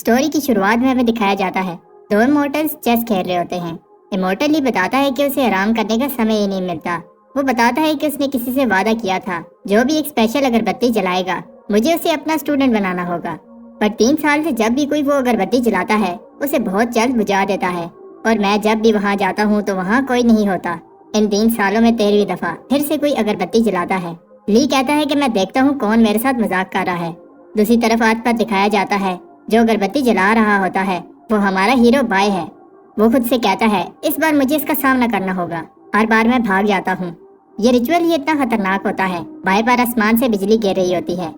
Story की शुरुआत में हमें दिखाया जाता है दो इमोर्टल्स चेस खेल रहे होते हैं। इमोर्टल ही बताता है कि उसे आराम करने का समय ही नहीं मिलता। वो बताता है कि उसने किसी से वादा किया था, जो भी एक स्पेशल अगरबत्ती जलाएगा मुझे उसे अपना स्टूडेंट बनाना होगा। पर 3 साल से जब भी कोई वो अगरबत्ती जलाता है उसे बहुत जल्द बुझा देता है, और मैं जब भी वहाँ जाता हूँ तो वहाँ कोई नहीं होता। इन 3 सालों में 13वीं दफा फिर से कोई अगरबत्ती जलाता है। ली कहता है कि मैं देखता हूँ कौन मेरे साथ मजाक कर रहा है। दूसरी तरफ आज पर दिखाया जाता है जो अगरबत्ती जला रहा होता है वो हमारा हीरो बाय है। वो खुद से कहता है इस बार मुझे इसका सामना करना होगा, हर बार मैं भाग जाता हूँ। ये रिचुअल ही इतना खतरनाक होता है। बाय पर आसमान से बिजली गिर रही होती है।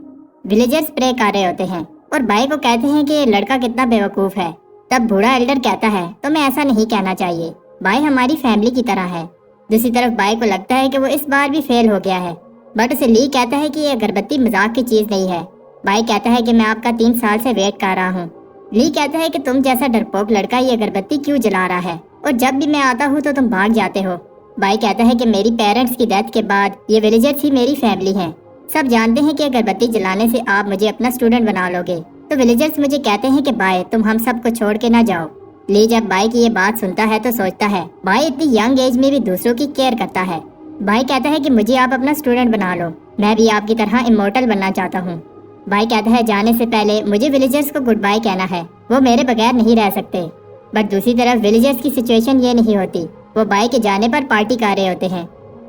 विलेजर्स प्रे कर रहे होते हैं और बाय को कहते हैं कि ये लड़का कितना बेवकूफ है। तब बूढ़ा एल्डर कहता है तो मैं ऐसा नहीं कहना चाहिए, बाय हमारी फैमिली की तरह है। दूसरी तरफ बाय को लगता है कि वो इस बार भी फेल हो गया है, बट उसे ली कहता है कि ये अगरबत्ती मजाक की चीज नहीं है। बाय कहता है कि मैं आपका 3 साल से वेट कर रहा हूँ। ली कहता है कि तुम जैसा डरपोक लड़का ये अगरबत्ती क्यों जला रहा है, और जब भी मैं आता हूँ तो तुम भाग जाते हो। बाय कहता है कि मेरी पेरेंट्स की डेथ के बाद ये विलेजर्स ही मेरी फैमिली हैं। सब जानते हैं कि अगरबत्ती जलाने से आप मुझे अपना स्टूडेंट बना लोगे। तो विलेजर्स मुझे कहते हैं कि बाय तुम हम सबको छोड़ के ना जाओ। ली जब बाय की ये बात सुनता है तो सोचता है बाय इतनी यंग एज में भी दूसरों की केयर करता है। बाय कहता है कि मुझे आप अपना स्टूडेंट बना लो, मैं भी आपकी तरह इमोर्टल बनना चाहता हूँ। बाय कहता है जाने से पहले मुझे विलेजर्स को गुड बाय कहना है, वो मेरे बगैर नहीं रह सकते। बट दूसरी तरफ विलेजर्स की सिचुएशन ये नहीं होती। वो बाय के जाने पर पार्टी कर रहे होते हैं।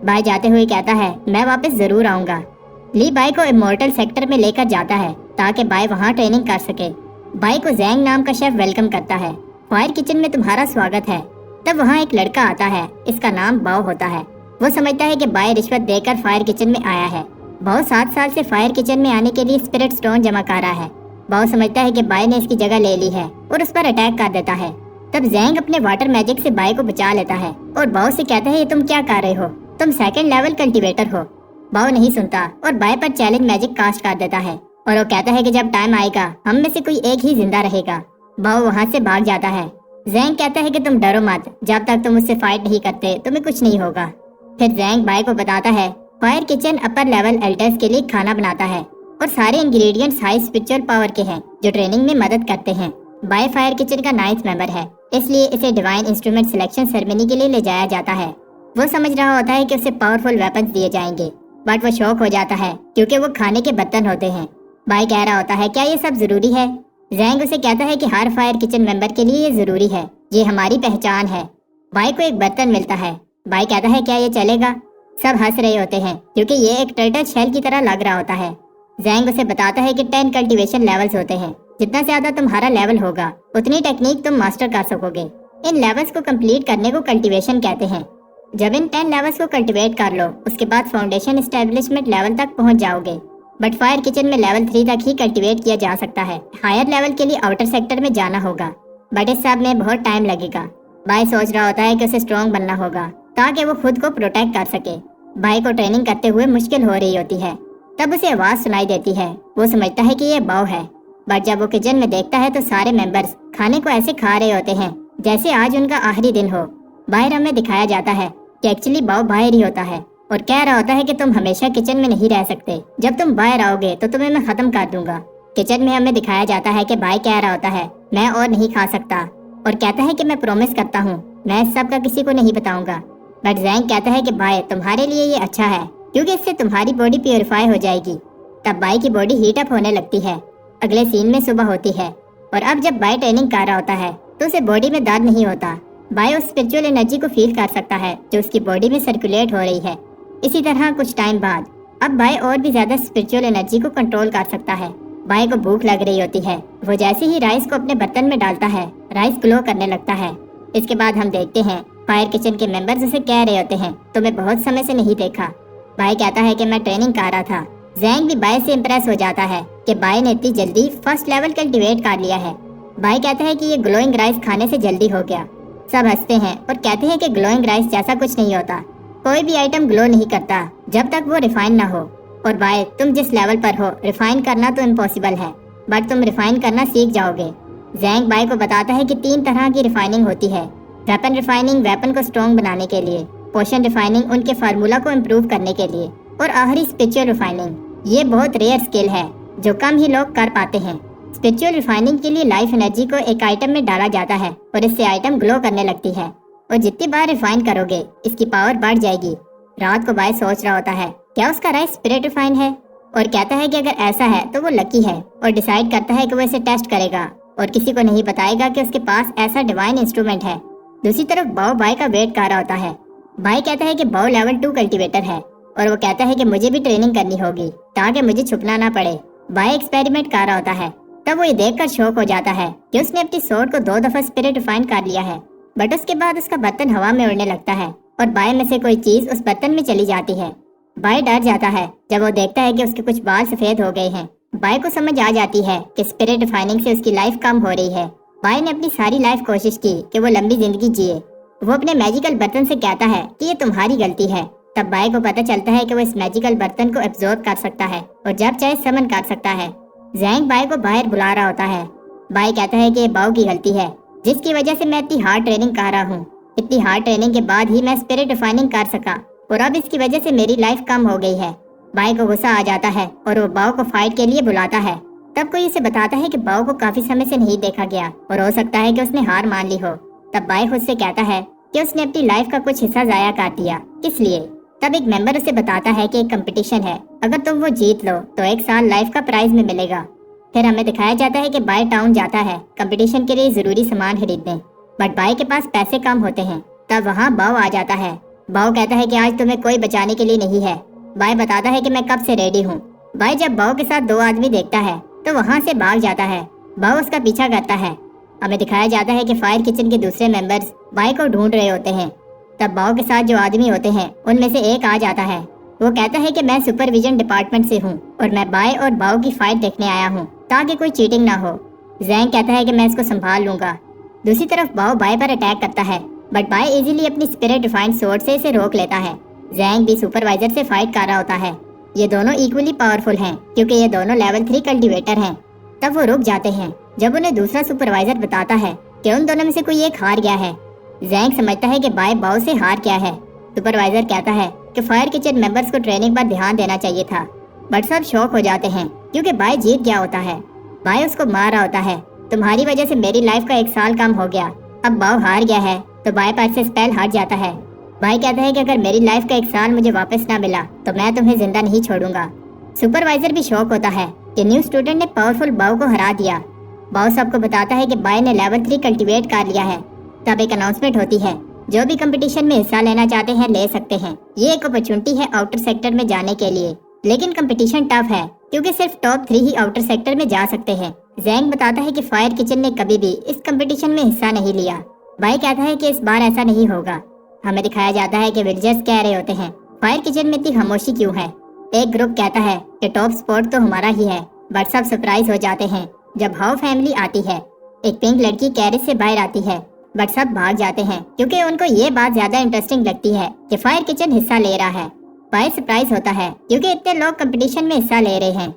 बाय जाते हुए कहता है मैं वापस जरूर आऊंगा। ली बाय को इमोर्टल सेक्टर में लेकर जाता है ताकि बाय वहाँ ट्रेनिंग कर सके। बाय को जैंग नाम का शेफ वेलकम करता है। फायर किचन में तुम्हारा स्वागत है। तब वहाँ एक लड़का आता है, इसका नाम बाओ होता है। वो समझता है कि बाय रिश्वत देकर फायर किचन में आया है। बाओ 7 साल से फायर किचन में आने के लिए स्पिरिट स्टोन जमा कर रहा है। बाओ समझता है कि बाय ने इसकी जगह ले ली है और उस पर अटैक कर देता है। तब जैंग अपने वाटर मैजिक से बाय को बचा लेता है और बाओ से कहता है ये तुम क्या कर रहे हो, तुम 2nd लेवल कल्टीवेटर हो। बाओ नहीं सुनता और बाय पर चैलेंज मैजिक कास्ट कर देता है, और वो कहता है कि जब टाइम आएगा हम में से कोई एक ही जिंदा रहेगा। बाओ वहाँ से भाग जाता है। जैंग कहता है कि तुम डरो मत, जब तक तुम उससे फाइट नहीं करते तुम्हें कुछ नहीं होगा। फिर जैंग बाय को बताता है fire kitchen upper level elders के लिए खाना बनाता है और सारे इंग्रेडिएंट्स हाई स्पिरिचुअल पावर के हैं जो ट्रेनिंग में मदद करते हैं। बाय फायर किचन का 9th मेंबर है, इसलिए इसे डिवाइन इंस्ट्रूमेंट सिलेक्शन सेरेमनी के लिए ले जाया जाता है। वो समझ रहा होता है कि उसे पावरफुल वेपन्स दिए जाएंगे, बट वो शॉक हो जाता है क्योंकि वो खाने के बर्तन होते हैं। बाय कह रहा होता है क्या ये सब जरूरी है। जैंग उसे कहता है कि हर फायर किचन मेंबर के लिए ये जरूरी है, ये हमारी पहचान है। बाय को एक बर्तन मिलता है। बाय कहता है क्या ये चलेगा। सब हंस रहे होते हैं क्योंकि ये एक टर्टल शेल की तरह लग रहा होता है। जैंग उसे बताता है कि 10 कल्टीवेशन लेवल्स होते हैं, जितना ज्यादा तुम्हारा लेवल होगा उतनी टेक्निक तुम मास्टर कर सकोगे। इन लेवल्स को कंप्लीट करने को कल्टीवेशन कहते हैं। जब इन 10 लेवल्स को कल्टीवेट कर लो उसके बाद फाउंडेशन एस्टेब्लिशमेंट लेवल तक पहुंच जाओगे। बट फायर किचन में लेवल 3 तक ही कल्टीवेट किया जा सकता है। हायर लेवल के लिए आउटर सेक्टर में जाना होगा, बट इस सब में बहुत टाइम लगेगा। बाय सोच रहा होता है कि उसे स्ट्रॉन्ग बनना होगा ताकि वो खुद को प्रोटेक्ट कर सके। बाय को ट्रेनिंग करते हुए मुश्किल हो रही होती है। तब उसे आवाज सुनाई देती है। वो समझता है कि ये बाओ है, बट जब वो किचन में देखता है तो सारे मेंबर्स खाने को ऐसे खा रहे होते हैं जैसे आज उनका आखिरी दिन हो। बाहर हमें दिखाया जाता है कि एक्चुअली बाओ बाहर ही होता है और कह रहा होता है कि तुम हमेशा किचन में नहीं रह सकते, जब तुम बाहर आओगे तो तुम्हें मैं खत्म कर दूंगा। किचन में हमें दिखाया जाता है कि बाय कह रहा होता है मैं और नहीं खा सकता, और कहता है कि मैं प्रॉमिस करता हूँ मैं इस सब का किसी को नहीं बताऊंगा। बट जैंग कहता है कि बाय तुम्हारे लिए ये अच्छा है क्योंकि इससे तुम्हारी बॉडी प्योरीफाई हो जाएगी। तब बाय की बॉडी हीट अप होने लगती है। अगले सीन में सुबह होती है और अब जब बाय ट्रेनिंग कर रहा होता है तो उसे बॉडी में दर्द नहीं होता। बाय उस स्पिरिचुअल एनर्जी को फील कर सकता है जो उसकी बॉडी में सर्कुलेट हो रही है। इसी तरह कुछ टाइम बाद अब बाय और भी ज्यादा स्पिरिचुअल एनर्जी को कंट्रोल कर सकता है। बाय को भूख लग रही होती है। वो जैसे ही राइस को अपने बर्तन में डालता है राइस ग्लो करने लगता है। इसके बाद हम देखते हैं फायर किचन के मेंबर्स उसे कह रहे होते हैं तुम्हें बहुत समय से नहीं देखा। बाय कहता है कि मैं ट्रेनिंग कर रहा था। जैंग भी बाय से इम्प्रेस हो जाता है कि बाय ने इतनी जल्दी 1st लेवल कल्टीवेट कर लिया है। बाय कहता है कि ये ग्लोइंग राइस खाने से जल्दी हो गया। सब हंसते हैं और कहते हैं कि ग्लोइंग राइस जैसा कुछ नहीं होता, कोई भी आइटम ग्लो नहीं करता जब तक वो रिफाइन ना हो। और बाय तुम जिस लेवल पर हो रिफाइन करना तो इम्पॉसिबल है, बट तुम रिफाइन करना सीख जाओगे। जैंग बाय को बताता है कि 3 तरह की रिफाइनिंग होती है। वेपन रिफाइनिंग वेपन को स्ट्रॉन्ग बनाने के लिए, पोशन रिफाइनिंग उनके फार्मूला को इम्प्रूव करने के लिए, और आखिरी स्पिरिचुअल रिफाइनिंग। ये बहुत रेयर स्किल है जो कम ही लोग कर पाते हैं। स्पिरिचुअल रिफाइनिंग के लिए लाइफ एनर्जी को एक आइटम में डाला जाता है और इससे आइटम ग्लो करने लगती है और जितनी बार रिफाइन करोगे इसकी पावर बढ़ जाएगी। रात को बाय सोच रहा होता है क्या उसका राइस स्पिरिट रिफाइन है और कहता है कि अगर ऐसा है तो वो लकी है और डिसाइड करता है कि वो इसे टेस्ट करेगा और किसी को नहीं बताएगा कि उसके पास ऐसा डिवाइन इंस्ट्रूमेंट है। दूसरी तरफ बाव बाय का वेट कर रहा होता है। बाय कहता है कि बाव लेवल 2 कल्टीवेटर है और वो कहता है कि मुझे भी ट्रेनिंग करनी होगी ताकि मुझे छुपना ना पड़े। बाय एक्सपेरिमेंट कर रहा होता है। तब वो ये देखकर शॉक हो जाता है कि उसने अपनी सोर्ड को 2 दफा स्पिरिट रिफाइन कर लिया है, बट उसके बाद उसका बर्तन हवा में उड़ने लगता है और बाय में से कोई चीज उस बर्तन में चली जाती है। बाय डर जाता है जब वो देखता है कि उसके कुछ बाल सफेद हो गए हैं। बाय को समझ आ जाती है कि स्पिरिट रिफाइनिंग से उसकी लाइफ कम हो रही है। बाय ने अपनी सारी लाइफ कोशिश की कि वो लंबी जिंदगी जिए। वो अपने मैजिकल बर्तन से कहता है कि ये तुम्हारी गलती है। तब बाय को पता चलता है कि वो इस मैजिकल बर्तन को एब्जॉर्ब कर सकता है और जब चाहे समन कर सकता है। जैंग बाय को बाहर बुला रहा होता है। बाय कहता है कि ये बाव की गलती है जिसकी वजह से मैं इतनी हार्ड ट्रेनिंग कर रहा हूँ। इतनी हार्ड ट्रेनिंग के बाद ही मैं स्पिरिट रिफाइनिंग कर सका और अब इसकी वजह से मेरी लाइफ कम हो गई है। बाय को गुस्सा आ जाता है और वो बाव को फाइट के लिए बुलाता है। तब कोई उसे बताता है कि बाव को काफी समय से नहीं देखा गया और हो सकता है कि उसने हार मान ली हो। तब बाय खुद से कहता है कि उसने अपनी लाइफ का कुछ हिस्सा जाया कर दिया, किस लिए। तब एक मेंबर उसे बताता है कि एक कंपटीशन है, अगर तुम वो जीत लो तो 1 साल लाइफ का प्राइज में मिलेगा। फिर हमें दिखाया जाता है कि बाय टाउन जाता है कंपटीशन के लिए जरूरी सामान खरीदने, बट बाय के पास पैसे कम होते हैं। तब वहाँ बाव आ जाता है। बाव कहता है कि आज तुम्हें कोई बचाने के लिए नहीं है। बाय बताता है कि मैं कब से रेडी हूँ। बाय जब बाव के साथ 2 आदमी देखता है तो वहाँ से भाग जाता है। बाव उसका पीछा करता है। हमें दिखाया जाता है कि फायर किचन के दूसरे मेंबर्स बाय को ढूंढ रहे होते हैं। तब बाव के साथ जो आदमी होते हैं उनमें से एक आ जाता है। वो कहता है कि मैं सुपरविजन डिपार्टमेंट से हूँ और मैं बाय और बाव की फाइट देखने आया हूँ ताकि कोई चीटिंग ना हो। जैंग कहता है कि मैं इसको संभाल लूंगा। दूसरी तरफ बाव बाय पर अटैक करता है, बट बाय इजीली अपनी स्पिरिट डिफाइंड सोर्ड से इसे रोक लेता है। जैंग भी सुपरवाइजर से फाइट कर रहा होता है। ये दोनों इक्वली पावरफुल हैं क्योंकि ये दोनों लेवल 3 कल्टीवेटर हैं। तब वो रुक जाते हैं जब उन्हें दूसरा सुपरवाइजर बताता है कि उन दोनों में से कोई एक हार गया है। जैंग समझता है कि बाय बाव से हार गया है। सुपरवाइजर कहता है कि फायर किचन मेंबर्स को ट्रेनिंग पर ध्यान देना चाहिए था, बट सब शॉक हो जाते हैं क्योंकि बाय जीत गया होता है। बाय उसको मार रहा होता है, तुम्हारी वजह से मेरी लाइफ का 1 साल कम हो गया। अब बाव हार गया है तो बाय पर से स्पेल हट जाता है। बाय कहता है कि अगर मेरी लाइफ का 1 साल मुझे वापस ना मिला तो मैं तुम्हें जिंदा नहीं छोड़ूंगा। सुपरवाइजर भी शॉक होता है कि न्यू स्टूडेंट ने पावरफुल बाव को हरा दिया। बाव सबको बताता है कि बाय ने लेवल 3 कल्टीवेट कर लिया है। तब एक अनाउंसमेंट होती है, जो भी कंपटीशन में हिस्सा लेना चाहते हैं ले सकते हैं। ये एक अपॉर्चुनिटी है आउटर सेक्टर में जाने के लिए, लेकिन कंपटीशन टफ है क्योंकि सिर्फ टॉप 3 ही आउटर सेक्टर में जा सकते हैं। जैंग बताता है कि फायर किचन ने कभी भी इस कंपटीशन में हिस्सा नहीं लिया। बाय कहता है कि इस बार ऐसा नहीं होगा। हमें दिखाया जाता है कि विलेजर्स कह रहे होते हैं फायर किचन में इतनी खामोशी क्यों है। एक ग्रुप कहता है कि टॉप स्पॉट तो हमारा ही है, बट सब सरप्राइज हो जाते हैं जब हाउ फैमिली आती है। एक पिंक लड़की कैरेज से बाहर आती है, बट सब भाग जाते हैं क्योंकि उनको ये बात ज्यादा इंटरेस्टिंग लगती है कि फायर किचन हिस्सा ले रहा है। बाय सरप्राइज होता है क्योंकि इतने लोग कंपटीशन में हिस्सा ले रहे हैं।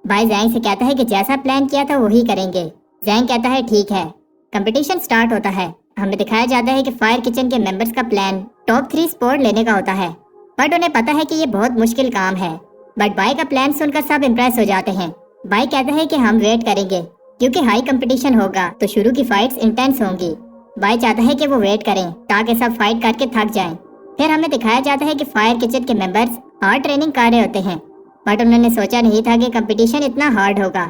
बाय जैंग से कहता है कि जैसा प्लान किया था वही करेंगे। जैंग कहता है ठीक है। कंपटीशन स्टार्ट होता है। हमें दिखाया जाता है कि फायर किचन के मेंबर्स का प्लान टॉप 3 स्पॉट लेने का होता है, बट उन्हें पता है कि ये बहुत मुश्किल काम है। बट बाय का प्लान सुनकर सब इम्प्रेस हो जाते हैं। बाय कहता है कि हम वेट करेंगे क्योंकि हाई कंपटीशन होगा तो शुरू की फाइट्स इंटेंस होंगी। बाय चाहता है कि वो वेट करें ताकि सब फाइट करके थक जाएं। फिर हमें दिखाया जाता है कि फायर किचन के मेंबर्स हार्ड ट्रेनिंग कर रहे होते हैं, बट उन्होंने सोचा नहीं था कि कंपटीशन इतना हार्ड होगा।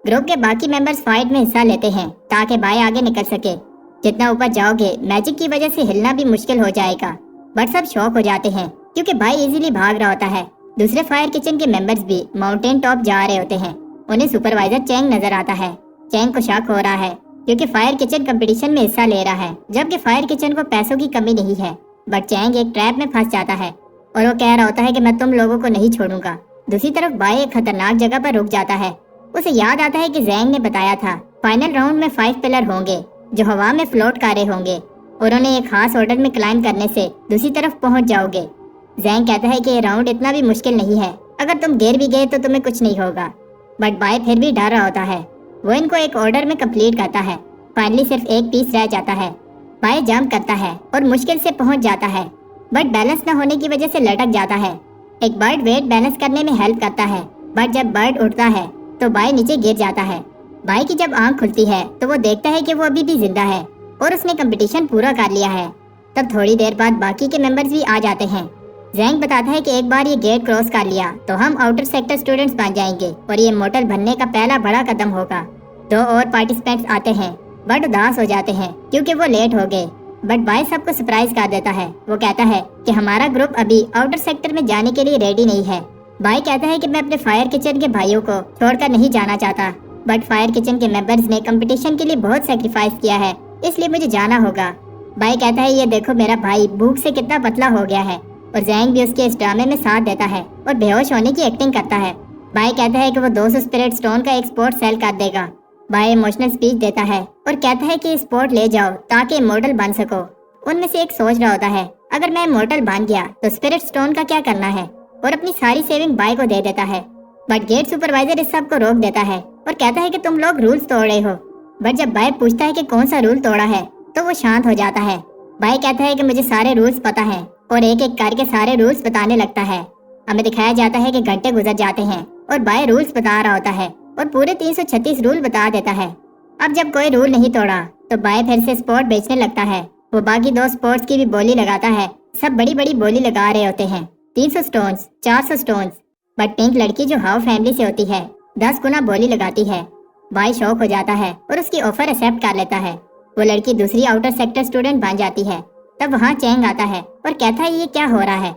ग्रुप के बाकी मेंबर्स फाइट में हिस्सा लेते हैं ताकि बाय आगे निकल सके। जितना ऊपर जाओगे मैजिक की वजह से हिलना भी मुश्किल हो जाएगा, बट सब शॉक हो जाते हैं क्योंकि बाय इजीली भाग रहा होता है। दूसरे फायर किचन के मेंबर्स भी माउंटेन टॉप जा रहे होते हैं। उन्हें सुपरवाइजर चैंग नजर आता है। चैंग को शक हो रहा है क्योंकि फायर किचन कंपटीशन में हिस्सा ले रहा है, जबकि फायर किचन को पैसों की कमी नहीं है। बट चैंग एक ट्रैप में फंस जाता है और वो कह रहा होता है कि मैं तुम लोगों को नहीं छोड़ूंगा। दूसरी तरफ बाय एक खतरनाक जगह पर रुक जाता है। उसे याद आता है कि जैंग ने बताया था फाइनल राउंड में 5 पिलर होंगे जो हवा में फ्लोट कर रहे होंगे और उन्हें एक खास ऑर्डर में क्लाइंब करने से दूसरी तरफ पहुंच जाओगे। जैंग कहता है कि ये राउंड इतना भी मुश्किल नहीं है, अगर तुम गिर भी गए तो तुम्हें कुछ नहीं होगा। बट बाय फिर भी डर रहा होता है। वो इनको एक ऑर्डर में कंप्लीट करता है। फाइनली सिर्फ एक पीस रह जाता है। बाय जंप करता है और मुश्किल से पहुंच जाता है, बट बैलेंस न होने की वजह से लटक जाता है। एक बर्ड वेट बैलेंस करने में हेल्प करता है, बट जब बर्ड उड़ता है तो बाय नीचे गिर जाता है। बाई की जब आंख खुलती है तो वो देखता है कि वो अभी भी जिंदा है और उसने कंपटीशन पूरा कर लिया है। तब थोड़ी देर बाद बाकी के मेंबर्स भी आ जाते हैं। जैंग बताता है कि एक बार ये गेट क्रॉस कर लिया तो हम आउटर सेक्टर स्टूडेंट्स बन जाएंगे और ये इमॉर्टल बनने का पहला बड़ा कदम होगा। 2 और पार्टिसिपेंट्स आते हैं, बट उदास हो जाते हैं क्योंकि वो लेट हो गए। बट बाई सबको सरप्राइज कर देता है। वो कहता है कि हमारा ग्रुप अभी आउटर सेक्टर में जाने के लिए रेडी नहीं है। बाई कहता है कि मैं अपने फायर किचन के भाइयों को छोड़कर नहीं जाना चाहता, बट फायर किचन के मेंबर्स ने कंपटीशन के लिए बहुत सैक्रिफाइस किया है, इसलिए मुझे जाना होगा। बाई कहता है ये देखो मेरा भाई भूख से कितना पतला हो गया है, और जैंग भी उसके इस ड्रामे में साथ देता है और बेहोश होने की एक्टिंग करता है। बाई कहता है कि वो 200 स्पिरिट स्टोन का एक्सपोर्ट सेल कर देगा। बाई इमोशनल स्पीच देता है और कहता है कि स्पोर्ट ले जाओ ताकि इमॉर्टल बन सको। उनमें से एक सोच रहा होता है अगर मैं इमॉर्टल बन गया तो स्पिरिट स्टोन का क्या करना है, और अपनी सारी सेविंग बाई को दे देता है। बट गेट सुपरवाइजर इस सब को रोक देता है और कहता है कि तुम लोग रूल्स तोड़ रहे हो। बट जब बाई पूछता है कि कौन सा रूल तोड़ा है तो वो शांत हो जाता है। बाई कहता है कि मुझे सारे रूल्स पता है, और एक एक करके सारे रूल्स बताने लगता है। हमें दिखाया जाता है कि घंटे गुजर जाते हैं और बाई रूल्स बता रहा होता है और पूरे 336 रूल बता देता है। अब जब कोई रूल नहीं तोड़ा तो बाई फिर से स्पोर्ट बेचने लगता है। वो बाकी 2 स्पोर्ट्स की भी बोली लगाता है। सब बड़ी बड़ी बोली लगा रहे होते हैं, 300 स्टोन्स, 400 स्टोन्स। बट पिंक लड़की जो हाउ फैमिली से होती है 10 गुना बोली लगाती है। बाई शौक हो जाता है और उसकी ऑफर एक्सेप्ट कर लेता है। वो लड़की दूसरी आउटर सेक्टर स्टूडेंट बन जाती है। तब वहाँ चैंग आता है और कहता है ये क्या हो रहा है।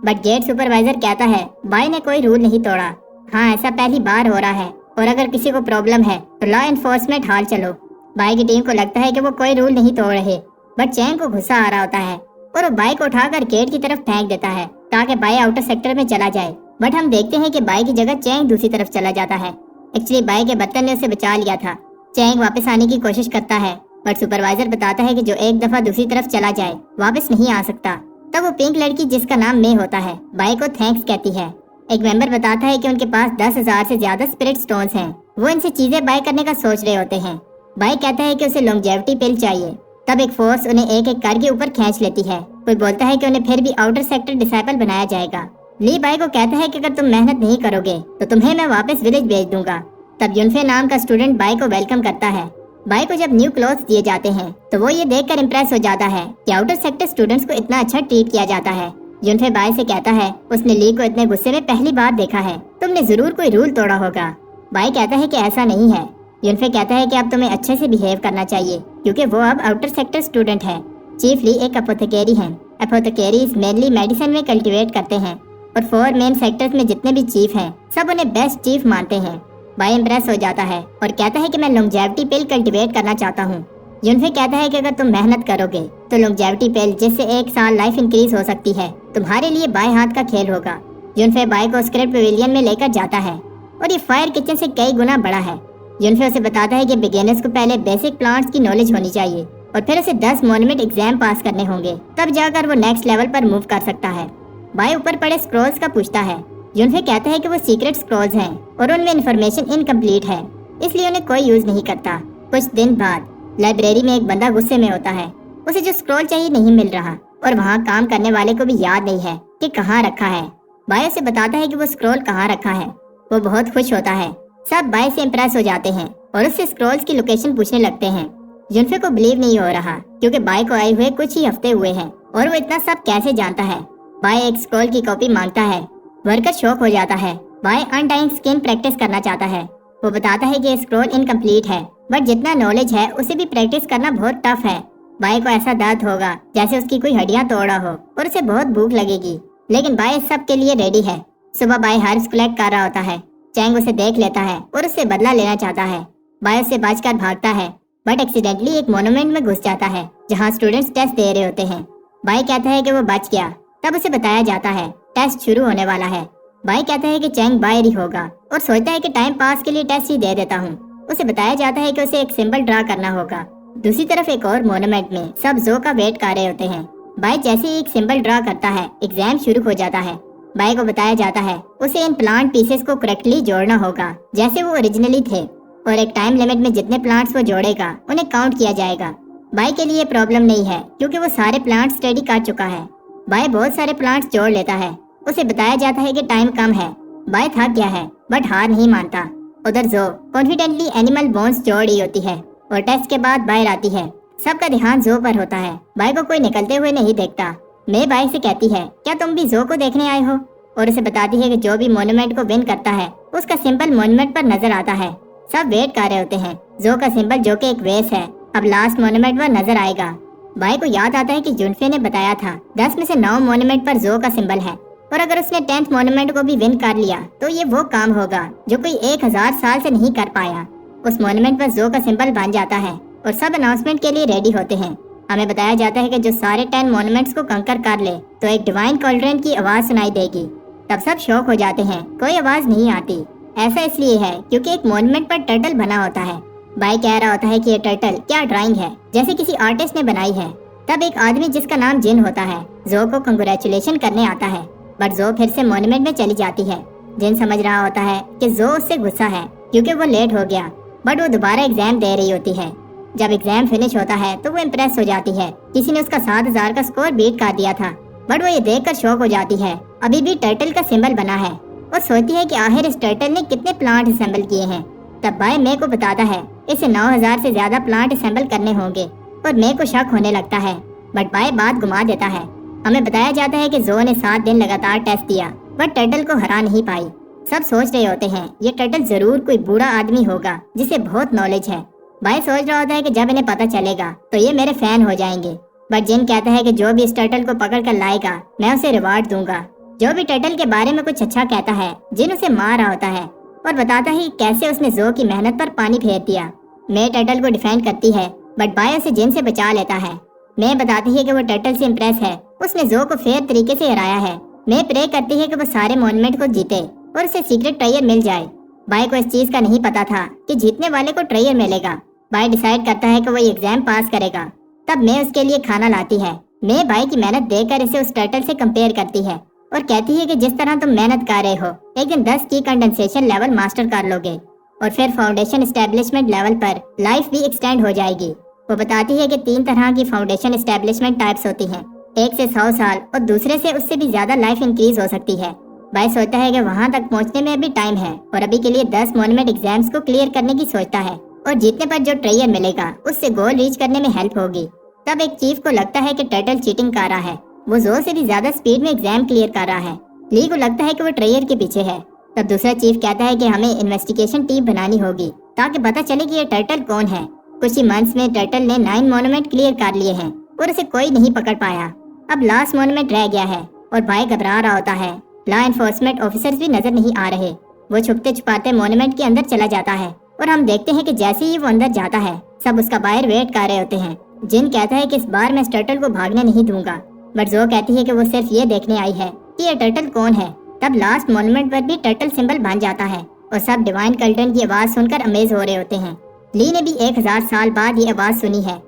बट गेट सुपरवाइजर कहता है बाई ने कोई रूल नहीं तोड़ा। हाँ, ऐसा पहली बार हो रहा है, और अगर किसी को प्रॉब्लम है तो लॉ एनफोर्समेंट हाल चलो। बाई की टीम को लगता है कि वो कोई रूल नहीं तोड़ रहे, बट चैंग को गुस्सा आ रहा होता है और वो बाई को उठाकर गेट की तरफ फेंक देता है ताकि बाई आउटर सेक्टर में चला जाए। बट हम देखते हैं कि बाई की जगह चैंग दूसरी तरफ चला जाता है। एक्चुअली बाई के बर्तन ने उसे बचा लिया था। चैंग वापस आने की कोशिश करता है, बट सुपरवाइजर बताता है कि जो एक दफा दूसरी तरफ चला जाए वापस नहीं आ सकता। तब वो पिंक लड़की जिसका नाम मे होता है बाई को थैंक्स कहती है। एक मेंबर बताता है कि उनके पास 10,000 से ज्यादा स्पिरिट स्टोन्स हैं। वो इनसे चीजें बाय करने का सोच रहे होते हैं। बाई कहता है कि उसे लॉन्जेविटी पिल चाहिए। तब एक फोर्स उन्हें एक एक करके ऊपर खींच लेती है। कोई बोलता है कि उन्हें फिर भी आउटर सेक्टर डिसाइपल बनाया जाएगा। ली बाई को कहता है कि अगर तुम मेहनत नहीं करोगे तो तुम्हें मैं वापस विलेज भेज दूंगा। तब युनफे नाम का स्टूडेंट बाई को वेलकम करता है। बाई को जब न्यू क्लोथ्स दिए जाते हैं तो वो ये देखकर इम्प्रेस हो जाता है कि आउटर सेक्टर स्टूडेंट्स को इतना अच्छा ट्रीट किया जाता है। युनफे बाई से कहता है उसने ली को इतने गुस्से में पहली बार देखा है, तुमने जरूर कोई रूल तोड़ा होगा। बाई कहता है कि ऐसा नहीं है। युनफे कहता है कि अब तुम्हें अच्छे से बिहेव करना चाहिए क्योंकि वो अब आउटर सेक्टर स्टूडेंट है। चीफ ली एक अपोथेकेरी है। अपोथेकेरीज मेनली मेडिसिन में कल्टीवेट करते हैं, और 4 मेन सेक्टर्स में जितने भी चीफ हैं सब उन्हें बेस्ट चीफ मानते हैं। बाई इम्प्रेस हो जाता है और कहता है कि मैं लॉन्जेविटी पिल कल्टीवेट करना चाहता हूँ। युनफे कहता है कि अगर तुम मेहनत करोगे तो लॉन्जेविटी पिल जिससे 1 साल लाइफ इंक्रीज हो सकती है तुम्हारे लिए बाएं हाथ का खेल होगा। युनफे बाई को स्क्रिप्ट पेविलियन में लेकर जाता है और ये फायर किचन से कई गुना बड़ा है। युनफे उसे बताता है कि बिगिनर्स को पहले बेसिक प्लांट्स की नॉलेज होनी चाहिए और फिर उसे 10 मोनूमेंट एग्जाम पास करने होंगे, तब जाकर वो नेक्स्ट लेवल पर मूव कर सकता है। बाई ऊपर पड़े स्क्रॉल्स का पूछता है। युनफे कहता है कि वो सीक्रेट स्क्रॉल्स हैं और उनमें इंफॉर्मेशन इनकम्प्लीट है, इसलिए उन्हें कोई यूज नहीं करता। कुछ दिन बाद लाइब्रेरी में एक बंदा गुस्से में होता है। उसे जो स्क्रॉल चाहिए नहीं मिल रहा और वहाँ काम करने वाले को भी याद नहीं है कि कहाँ रखा है। बाई उसे बताता है कि वो स्क्रॉल कहाँ रखा है। वो बहुत खुश होता है। सब बाई से इम्प्रेस हो जाते हैं और उससे स्क्रॉल्स की लोकेशन पूछने लगते हैं। युनफे को बिलीव नहीं हो रहा क्योंकि बाई को आए हुए कुछ ही हफ्ते हुए हैं और वो इतना सब कैसे जानता है। बाई एक स्क्रॉल की कॉपी मांगता है। वर्कर शॉक हो जाता है। बाई अनडाइंग स्किन प्रैक्टिस करना चाहता है। वो बताता है कि स्क्रॉल इनकम्प्लीट है, बट जितना नॉलेज है उसे भी प्रैक्टिस करना बहुत टफ है। बाई को ऐसा दर्द होगा जैसे उसकी कोई हड्डियां तोड़ा हो और उसे बहुत भूख लगेगी, लेकिन बाई सब के लिए रेडी है। सुबह बाई हर्ब्स कलेक्ट कर रहा होता है। चैंग उसे देख लेता है और उससे बदला लेना चाहता है। बाई उससे बचकर भागता है, बट एक्सीडेंटली एक मोन्यूमेंट में घुस जाता है जहाँ स्टूडेंट्स टेस्ट दे रहे होते हैं। बाई कहता है कि वो बच गया। तब उसे बताया जाता है टेस्ट शुरू होने वाला है। बाई कहता है कि चैंग बाहर ही होगा और सोचता है कि टाइम पास के लिए टेस्ट ही दे देता हूँ। उसे बताया जाता है कि उसे एक सिंबल ड्रा करना होगा। दूसरी तरफ एक और मोन्यूमेंट में सब जो का वेट कर रहे होते हैं। बाई जैसे ही एक सिंबल ड्रा करता है एग्जाम शुरू हो जाता है। बाई को बताया जाता है उसे इन प्लांट पीसेस को करेक्टली जोड़ना होगा जैसे वो ओरिजिनली थे, और एक टाइम लिमिट में जितने प्लांट्स वो जोड़ेगा उन्हें काउंट किया जाएगा। बाई के लिए प्रॉब्लम नहीं है क्योंकि वो सारे प्लांट स्टडी कर चुका है। बाई बहुत सारे प्लांट्स जोड़ लेता है। उसे बताया जाता है कि टाइम कम है। बाई थक गया है बट हार नहीं मानता। उधर जो कॉन्फिडेंटली एनिमल बोन्स जोड़ रही होती है और टेस्ट के बाद बाहर आती है। सबका ध्यान जो पर होता है। बाय को कोई निकलते हुए नहीं देखता। मैं बाय से कहती है, क्या तुम भी जो को देखने आए हो? और उसे बताती है कि जो भी मोन्यूमेंट को विन करता है उसका सिंबल मोन्यूमेंट पर नजर आता है। सब वेट कर रहे होते हैं। जो का सिंबल जो कि एक वेस है, अब लास्ट मोन्यूमेंट पर नजर आएगा। बाय को याद आता है कि जुनफे ने बताया था 10 में से 9 मोन्यूमेंट पर जो का सिंबल है और अगर उसने 10th मोन्यूमेंट को भी विन कर लिया तो ये वो काम होगा जो कोई 1000 साल से नहीं कर पाया। उस मोन्यूमेंट पर जो का सिंबल बन जाता है और सब अनाउंसमेंट के लिए रेडी होते हैं। हमें बताया जाता है कि जो सारे 10 मोन्यूमेंट्स को कंकर कर ले तो एक डिवाइन कॉल्ड्रन की आवाज सुनाई देगी। तब सब शॉक हो जाते हैं, कोई आवाज नहीं आती। ऐसा इसलिए है क्योंकि एक मोन्यूमेंट पर टर्टल बना होता है। बाय कह रहा होता है कि ये टर्टल क्या ड्राइंग है, जैसे किसी आर्टिस्ट ने बनाई है। तब एक आदमी जिसका नाम जिन होता है जो को कंग्रेचुलेशन करने आता है, बट जो फिर से मोन्यूमेंट में चली जाती है। जिन समझ रहा होता है कि जो उससे गुस्सा है क्योंकि वो लेट हो गया, बट वो दोबारा एग्जाम दे रही होती है। जब एग्जाम फिनिश होता है तो वो इम्प्रेस हो जाती है। किसी ने उसका 7000 का स्कोर बीट कर दिया था, बट वो ये देखकर शॉक हो जाती है अभी भी टर्टल का सिंबल बना है और सोचती है कि आखिर इस टर्टल ने कितने प्लांट असेंबल किए हैं। तब बाय मे को बताता है इसे 9000 से ज्यादा प्लांट असेंबल करने होंगे और मे को शक होने लगता है, बट बाय बात घुमा देता है। हमें बताया जाता है कि जो ने 7 दिन लगातार टेस्ट दिया बट टर्टल को हरा नहीं पाई। सब सोच रहे होते हैं ये टर्टल जरूर कोई बूढ़ा आदमी होगा जिसे बहुत नॉलेज है। बाय सोच रहा होता है कि जब इन्हें पता चलेगा तो ये मेरे फैन हो जाएंगे, बट जिन कहता है कि जो भी इस टर्टल को पकड़ कर लाएगा मैं उसे रिवार्ड दूंगा। जो भी टर्टल के बारे में कुछ अच्छा कहता है, जिन उसे मार रहा होता है और बताता है कैसे उसने जो की मेहनत पर पानी फेर दिया। मैं टर्टल को डिफेंड करती है, बट बाय उसे जिन से बचा लेता है। मैं बताती है कि वो टर्टल से इम्प्रेस है, उसने जो को फेयर तरीके से हराया है। मैं प्रे करती है कि वो सारे मोन्यूमेंट को जीते और उसे सीक्रेट ट्रेजर मिल जाए। बाय को इस चीज का नहीं पता था कि जीतने वाले को ट्रेजर मिलेगा। बाय डिसाइड करता है कि वो एग्जाम पास करेगा। तब मैं उसके लिए खाना लाती है। मैं बाय की मेहनत देखकर इसे उस टर्टल से कंपेयर करती है और कहती है कि जिस तरह तुम मेहनत कर रहे हो एक दिन 10 की कंडेंसेशन लेवल मास्टर कर लोगे और फिर फाउंडेशन एस्टेब्लिशमेंट लेवल पर लाइफ भी एक्सटेंड हो जाएगी। वो बताती है कि 3 तरह की फाउंडेशन एस्टेब्लिशमेंट टाइप्स होती हैं, एक से 100 साल और दूसरे से उससे भी ज्यादा लाइफ इंक्रीज हो सकती है। बाय सोचता है कि वहाँ तक पहुँचने में अभी टाइम है और अभी के लिए 10 मोन्यूमेंट एग्जाम्स को क्लियर करने की सोचता है और जीतने पर जो ट्रेजर मिलेगा उससे गोल रीच करने में हेल्प होगी। तब एक चीफ को लगता है कि टर्टल चीटिंग कर रहा है, वो जो से भी ज्यादा स्पीड में एग्जाम क्लियर कर रहा है। ली को लगता है कि वो ट्रेजर के पीछे है। तब दूसरा चीफ कहता है कि हमें इन्वेस्टिगेशन टीम बनानी होगी ताकि पता चले कि ये टर्टल कौन है। कुछ ही मंथ्स में टर्टल ने 9 मोन्यूमेंट क्लियर कर लिए हैं और उसे कोई नहीं पकड़ पाया। अब लास्ट मोन्यूमेंट रह गया है और बाय घबरा रहा होता है। लॉ एनफोर्समेंट ऑफिसर्स भी नजर नहीं आ रहे। वो छुपते छुपाते मोन्यूमेंट के अंदर चला जाता है और हम देखते हैं कि जैसे ही वो अंदर जाता है सब उसका बाहर वेट कर रहे होते हैं। जिन कहता है कि इस बार मैं इस टर्टल को भागने नहीं दूंगा, बट जो कहती है कि वो सिर्फ ये देखने आई है कि ये टर्टल कौन है। तब लास्ट मोन्यूमेंट पर भी टर्टल सिंबल बन जाता है और सब डिवाइन कल्टन की आवाज सुनकर अमेज हो रहे होते हैं। ली ने भी 1000 साल बाद ये आवाज सुनी है।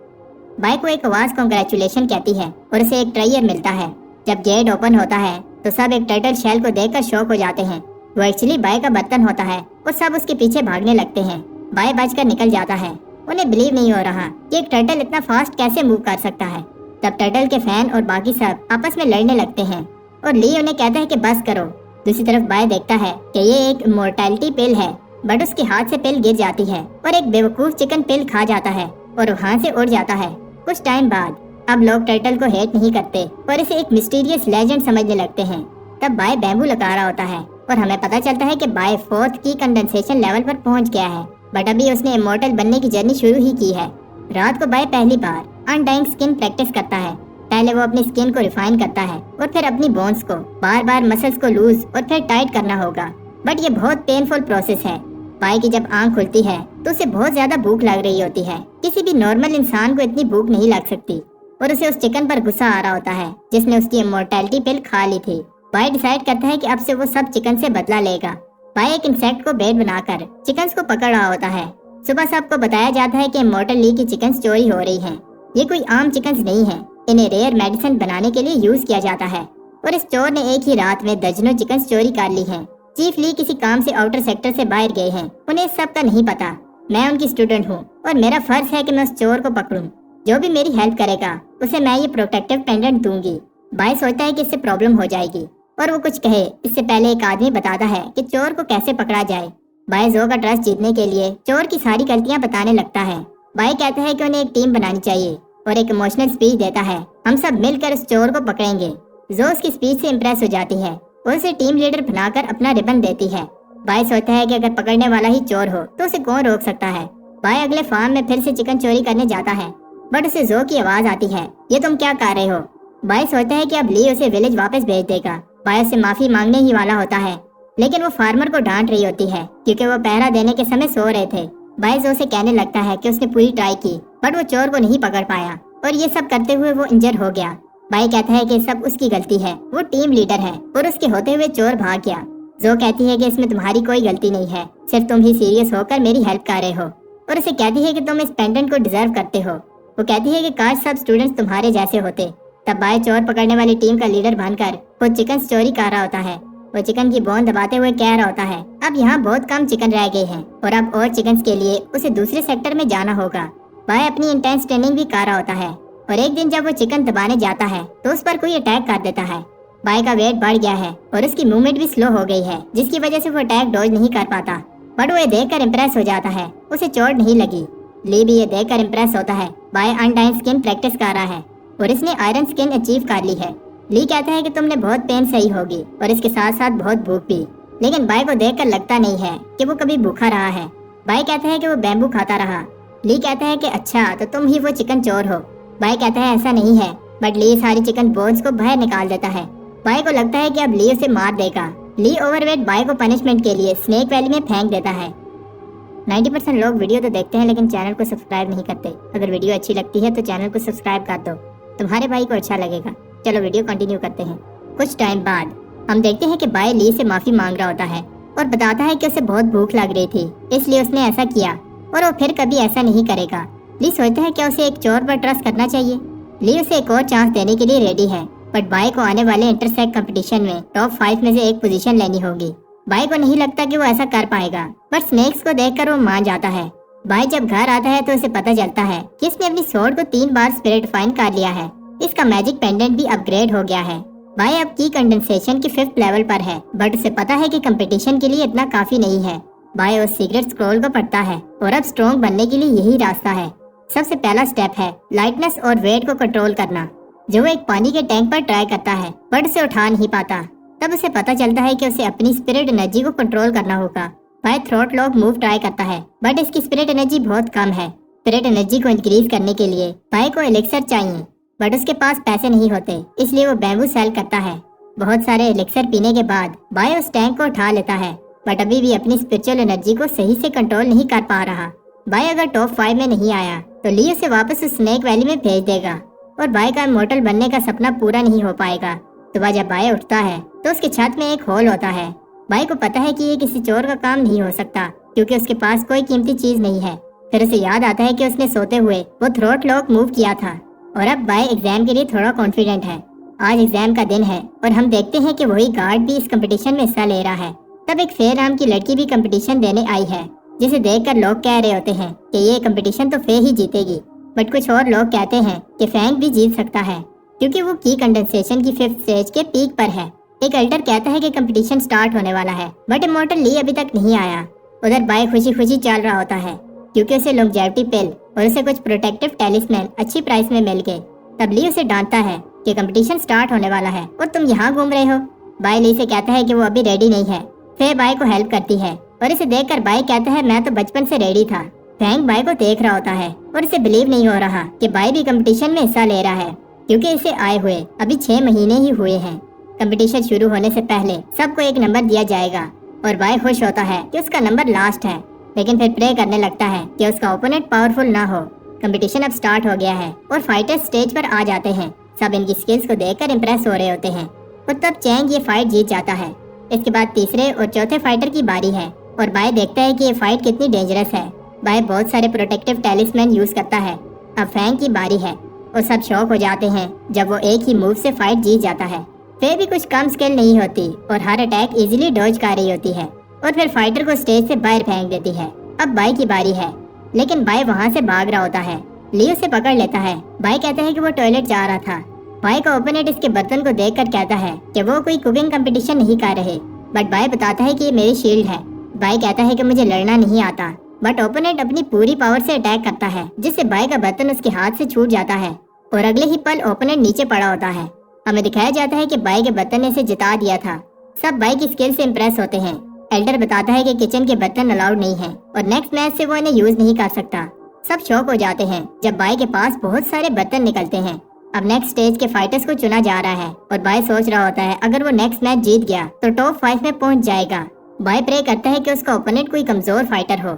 बाय को एक आवाज कांग्रेचुलेशन कहती है और उसे एक ट्रेजर मिलता है। जब गेट ओपन होता है तो सब एक टर्टल शेल को देखकर शॉक हो जाते हैं। वो एक्चुअली बाय का बर्तन होता है और सब उसके पीछे भागने लगते हैं। बाय बचकर निकल जाता है। उन्हें बिलीव नहीं हो रहा कि एक टर्टल इतना फास्ट कैसे मूव कर सकता है। तब टर्टल के फैन और बाकी सब आपस में लड़ने लगते हैं और ली उन्हें कहता है कि बस करो। दूसरी तरफ बाय देखता है कि ये एक इमोर्टैलिटी पिल है, बट उसके हाथ से पिल गिर जाती है और एक बेवकूफ चिकन पिल खा जाता है और वहाँ से उड़ जाता है। कुछ टाइम बाद अब लोग टर्टल को हेट नहीं करते और इसे एक मिस्टीरियस लेजेंड समझने लगते हैं। तब बाय बैम्बू लगा रहा होता है और हमें पता चलता है कि बाय 4th की कंडेंसेशन लेवल पर पहुंच गया है, बट अभी उसने इमोर्टल बनने की जर्नी शुरू ही की है। रात को बाय पहली बार अनडाइंग स्किन प्रैक्टिस करता है। पहले वो अपनी स्किन को रिफाइन करता है और फिर अपनी बोन्स को बार बार मसल्स को लूज और फिर टाइट करना होगा, बट ये बहुत पेनफुल प्रोसेस है। बाय की जब आंख खुलती है तो उसे बहुत ज्यादा भूख लग रही होती है। किसी भी नॉर्मल इंसान को इतनी भूख नहीं लग सकती और उसे उस चिकन पर गुस्सा आ रहा होता है जिसने उसकी इमोर्टैलिटी पिल खा ली थी। बाय डिसाइड करता है कि अब से वो सब चिकन से बदला लेगा। बाय एक इंसेक्ट को बेट बनाकर चिकन्स को पकड़ रहा होता है। सुबह सबको बताया जाता है कि इमोर्टल ली की चिकन्स चोरी हो रही हैं। ये कोई आम चिकन्स नहीं है, इन्हें रेयर मेडिसिन बनाने के लिए यूज किया जाता है और इस चोर ने एक ही रात में दर्जनों चिकन्स चोरी कर ली हैं। चीफ ली किसी काम से आउटर सेक्टर से बाहर गए हैं, उन्हें इस सब का नहीं पता। मैं उनकी स्टूडेंट हूँ और मेरा फर्ज है कि मैं उस चोर को पकड़ूं। जो भी मेरी हेल्प करेगा उसे मैं ये प्रोटेक्टिव पेंडेंट दूंगी। बाय सोचता है कि इससे प्रॉब्लम हो जाएगी और वो कुछ कहे इससे पहले एक आदमी बताता है कि चोर को कैसे पकड़ा जाए। बाय जो का ट्रस्ट जीतने के लिए चोर की सारी गलतियां बताने लगता है। बाय कहता है कि उन्हें एक टीम बनानी चाहिए और एक इमोशनल स्पीच देता है, हम सब मिलकर उस चोर को पकड़ेंगे। जो उसकी स्पीच से इम्प्रेस हो जाती है और उसे टीम लीडर बनाकर अपना रिबन देती है। बाय सोचता है कि अगर पकड़ने वाला ही चोर हो तो उसे कौन रोक सकता है। बाय अगले फार्म में फिर से चिकन चोरी करने जाता है, बट उसे जो की आवाज आती है, ये तुम क्या कर रहे हो। बाय सोचता है कि अब ली उसे विलेज वापस भेज देगा। बाय उससे माफी मांगने ही वाला होता है, लेकिन वो फार्मर को डांट रही होती है क्योंकि वो पहरा देने के समय सो रहे थे। बाय जो से कहने लगता है कि उसने पूरी ट्राई की बट वो चोर को नहीं पकड़ पाया और ये सब करते हुए वो इंजर हो गया। बाय कहता है कि सब उसकी गलती है, वो टीम लीडर है और उसके होते हुए चोर भाग गया। जो कहती है कि इसमें तुम्हारी कोई गलती नहीं है, सिर्फ तुम ही सीरियस होकर मेरी हेल्प कर रहे हो और उसे कहती है कि तुम इस पेंडेंट को डिजर्व करते हो। वो कहती है कि काश सब स्टूडेंट्स तुम्हारे जैसे होते। तब बाय चोर पकड़ने वाली टीम का लीडर बनकर वो चिकन चोरी कर रहा होता है। वो चिकन की बोन दबाते हुए कह रहा होता है, अब यहाँ बहुत कम चिकन रह गए हैं और अब और चिकन के लिए उसे दूसरे सेक्टर में जाना होगा। बाय अपनी इंटेंस ट्रेनिंग भी कर रहा होता है और एक दिन जब वो चिकन दबाने जाता है तो उस पर कोई अटैक कर देता है। बाय का वेट बढ़ गया है और उसकी मूवमेंट भी स्लो हो गई है, जिसकी वजह से वो अटैक डॉज नहीं कर पाता। बट वो ये देखकर इम्प्रेस हो जाता है, उसे चोट नहीं लगी। ली भी ये देखकर इम्प्रेस होता है। बाय अनडाइन स्किन प्रैक्टिस कर रहा है और इसने आयरन स्किन अचीव कर ली है। ली कहता है कि तुमने बहुत पेन सही होगी और इसके साथ साथ बहुत भूख भी, लेकिन बाय को देखकर लगता नहीं है कि वो कभी भूखा रहा है। बाय कहता है कि वो बैम्बू खाता रहा। ली कहता है कि अच्छा तो तुम ही वो चिकन चोर हो। बाय कहता है ऐसा नहीं है, बट ली सारी चिकन बोन्स को बाहर निकाल देता है। बाय को लगता है कि अब ली उसे मार देगा। ली ओवरवेट बाय को पनिशमेंट के लिए स्नेक वैली में फेंक देता है। 90% लोग वीडियो तो देखते हैं लेकिन चैनल को सब्सक्राइब नहीं करते। अगर वीडियो अच्छी लगती है तो चैनल को सब्सक्राइब कर दो, तुम्हारे भाई को अच्छा लगेगा। चलो वीडियो कंटिन्यू करते हैं। कुछ टाइम बाद हम देखते हैं कि बाय ली से माफी मांग रहा होता है और बताता है कि उसे बहुत भूख लग रही थी, इसलिए उसने ऐसा किया और वो फिर कभी ऐसा नहीं करेगा। ली सोचता है कि उसे एक चोर पर ट्रस्ट करना चाहिए। ली उसे एक और चांस देने के लिए रेडी है, बट बाय को आने वाले इंटरसेक्ट कंपटीशन में टॉप 5 में से एक पोजीशन लेनी होगी। बाय को नहीं लगता कि वो ऐसा कर पाएगा, बट स्नेक्स को देखकर वो मान जाता है। बाय जब घर आता है तो उसे पता चलता है कि इसने अपनी स्वॉर्ड को 3 बार स्पिरिट फाइन कर लिया है। इसका मैजिक पेंडेंट भी अपग्रेड हो गया है। बाय अब की कंडेंसेशन की 5th लेवल पर है, बट उसे पता है कि कंपटीशन के लिए इतना काफी नहीं है। बाय उस सीक्रेट स्क्रॉल को पढ़ता है और अब स्ट्रॉन्ग बनने के लिए यही रास्ता है। सबसे पहला स्टेप है लाइटनेस और वेट को कंट्रोल करना, जो वो एक पानी के टैंक पर ट्राई करता है बट उसे उठा नहीं पाता। तब उसे पता चलता है कि उसे अपनी स्पिरिट एनर्जी को कंट्रोल करना होगा। Bai throat lock move try करता है, बट इसकी स्पिरिट एनर्जी बहुत कम है। स्पिरिट एनर्जी को इंक्रीज करने के लिए बाय को एलिक्सर चाहिए, बट उसके पास पैसे नहीं होते, इसलिए वो बैम्बू सेल करता है। बहुत सारे एलिक्सर पीने के बाद बाय उस टैंक को उठा लेता है, बट अभी भी अपनी स्पिरिचुअल एनर्जी को सही से कंट्रोल नहीं कर पा रहा। बाय अगर टॉप 5 में नहीं आया तो ली उसे वापस उस स्नेक वैली में भेज देगा और बाय का इमॉर्टल बनने का सपना पूरा नहीं हो पाएगा। सुबह जब बाय उठता है तो उसके छत में एक होल होता है। बाय को पता है कि ये किसी चोर का काम नहीं हो सकता क्योंकि उसके पास कोई कीमती चीज नहीं है। फिर उसे याद आता है कि उसने सोते हुए वो थ्रोट लॉक मूव किया था और अब बाय एग्जाम के लिए थोड़ा कॉन्फिडेंट है। आज एग्जाम का दिन है और हम देखते हैं कि वही गार्ड भी इस कंपटीशन में हिस्सा ले रहा है। तब एक फेर नाम की लड़की भी कंपटीशन देने आई है, जिसे देखकर लोग कह रहे होते हैं कि ये कंपटीशन तो फे ही जीतेगी, बट कुछ और लोग कहते हैं कि फैंग भी जीत सकता है क्योंकि वो की कंडेंसेशन की 5th स्टेज के पीक पर है। एक अल्टर कहता है कि कंपटीशन स्टार्ट होने वाला है, बट इमॉर्टल ली अभी तक नहीं आया। उधर बाय खुशी खुशी चल रहा होता है क्योंकि उसे लॉन्जेविटी पिल और उसे कुछ प्रोटेक्टिव टेलिस्मैन अच्छी प्राइस में मिल गए। तब ली उसे डांटता है कि कंपटीशन स्टार्ट होने वाला है और तुम यहाँ घूम रहे हो। बाय ली से कहता है कि वो अभी रेडी नहीं है। फे बाय को हेल्प करती है और इसे देखकर बाय कहता है मैं तो बचपन से रेडी था। फैंग बाय को देख रहा होता है और इसे बिलीव नहीं हो रहा कि बाय भी कंपटीशन में हिस्सा ले रहा है क्योंकि इसे आए हुए अभी 6 महीने ही हुए हैं। कंपटीशन शुरू होने से पहले सबको एक नंबर दिया जाएगा और बाय खुश होता है कि उसका नंबर लास्ट है, लेकिन फिर प्रे करने लगता है कि उसका ओपोनेंट पावरफुल ना हो। कंपटीशन अब स्टार्ट हो गया है और फाइटर्स स्टेज पर आ जाते हैं। सब इनकी स्किल्स को देखकर इम्प्रेस हो रहे होते हैं और तब चैंग ये फाइट जीत जाता है। इसके बाद तीसरे और चौथे फाइटर की बारी है और बाय देखता है कि ये फाइट कितनी डेंजरस है। बाय बहुत सारे प्रोटेक्टिव टेलिस्मैन यूज करता है। अब फैंग की बारी है और सब शॉक हो जाते हैं जब वो एक ही मूव से फाइट जीत जाता है। फिर भी कुछ कम स्किल नहीं होती और हर अटैक इजीली डॉज कर रही होती है और फिर फाइटर को स्टेज से बाहर फेंक देती है। अब बाय की बारी है, लेकिन बाय वहाँ से भाग रहा होता है। ली उसे पकड़ लेता है। बाय कहता है कि वो टॉयलेट जा रहा था। बाय का ओपोनेंट इसके बर्तन को देखकर कहता है कि वो कोई कुकिंग कंपटीशन नहीं कर रहे, बट बाय बताता है कि ये मेरी शील्ड है। बाय कहता है कि मुझे लड़ना नहीं आता, बट ओपोनेंट अपनी पूरी पावर से अटैक करता है, जिससे बाय का बर्तन उसके हाथ से छूट जाता है और अगले ही पल ओपोनेंट नीचे पड़ा होता है। हमें दिखाया जाता है कि बाय के बर्तन ने इसे जिता दिया था। सब बाय की स्किल से इम्प्रेस होते हैं। एल्डर बताता है कि किचन के बर्तन अलाउड नहीं है और नेक्स्ट मैच से वो इन्हें यूज नहीं कर सकता। सब शॉक हो जाते हैं जब बाय के पास बहुत सारे बर्तन निकलते हैं। अब नेक्स्ट स्टेज के फाइटर्स को चुना जा रहा है और बाय सोच रहा होता है अगर वो नेक्स्ट मैच जीत गया तो टॉप 5 में पहुंच जाएगा। बाय प्रे करता है कि उसका ओपोनेंट कोई कमजोर फाइटर हो।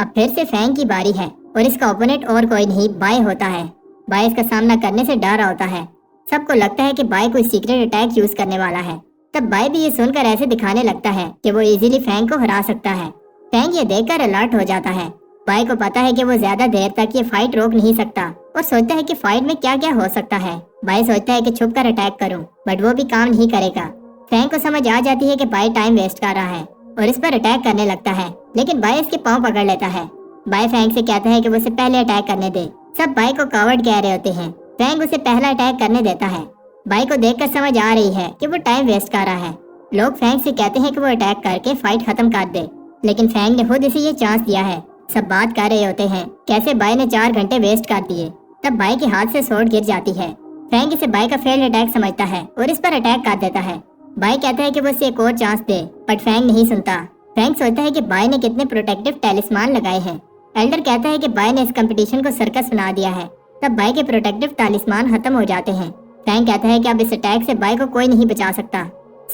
अब फिर से फैंग की बारी है और इसका ओपोनेंट और कोई नहीं बाय होता है। बाय इसका सामना करने से डर रहा होता है। सबको लगता है कि बाय कोई सीक्रेट अटैक यूज करने वाला है। तब बाय भी ये सुनकर ऐसे दिखाने लगता है कि वो इजीली फैंग को हरा सकता है। फैंग ये देखकर अलर्ट हो जाता है। बाय को पता है कि वो ज्यादा देर तक ये फाइट रोक नहीं सकता और सोचता है कि फाइट में क्या क्या हो सकता है। बाय सोचता है कि छुप कर अटैक करूं, बट वो भी काम नहीं करेगा। फैंग को समझ आ जाती है कि बाय टाइम वेस्ट कर रहा है और इस पर अटैक करने लगता है, लेकिन बाय इसके पांव पकड़ लेता है। बाय फैंग से कहता है कि वो उसे पहले अटैक करने दे। सब बाय को कावर्ड कह रहे होते हैं। फैंग उसे पहला अटैक करने देता है। बाय को देखकर समझ आ रही है कि वो टाइम वेस्ट कर रहा है। लोग फैंग से कहते हैं कि वो अटैक करके फाइट खत्म कर दे, लेकिन फैंग ने खुद इसे ये चांस दिया है। सब बात कर रहे होते हैं कैसे बाय ने 4 घंटे वेस्ट कर दिए। तब बाय के हाथ से स्वॉर्ड गिर जाती है। फैंग इसे बाय का फेल्ड अटैक समझता है और इस पर अटैक कर देता है। बाय कहता है कि वो इसे एक और चांस दे, बट फैंग नहीं सुनता। फैंग सोचता है कि बाय ने कितने प्रोटेक्टिव टैलिस्मान लगाए हैं। एल्डर कहता है कि बाय ने इस कंपटीशन को सर्कस बना दिया है। तब बाय के प्रोटेक्टिव टैलिस्मान खत्म हो जाते हैं। फैंग कहता है कि अब इस अटैक से बाय को कोई नहीं बचा सकता।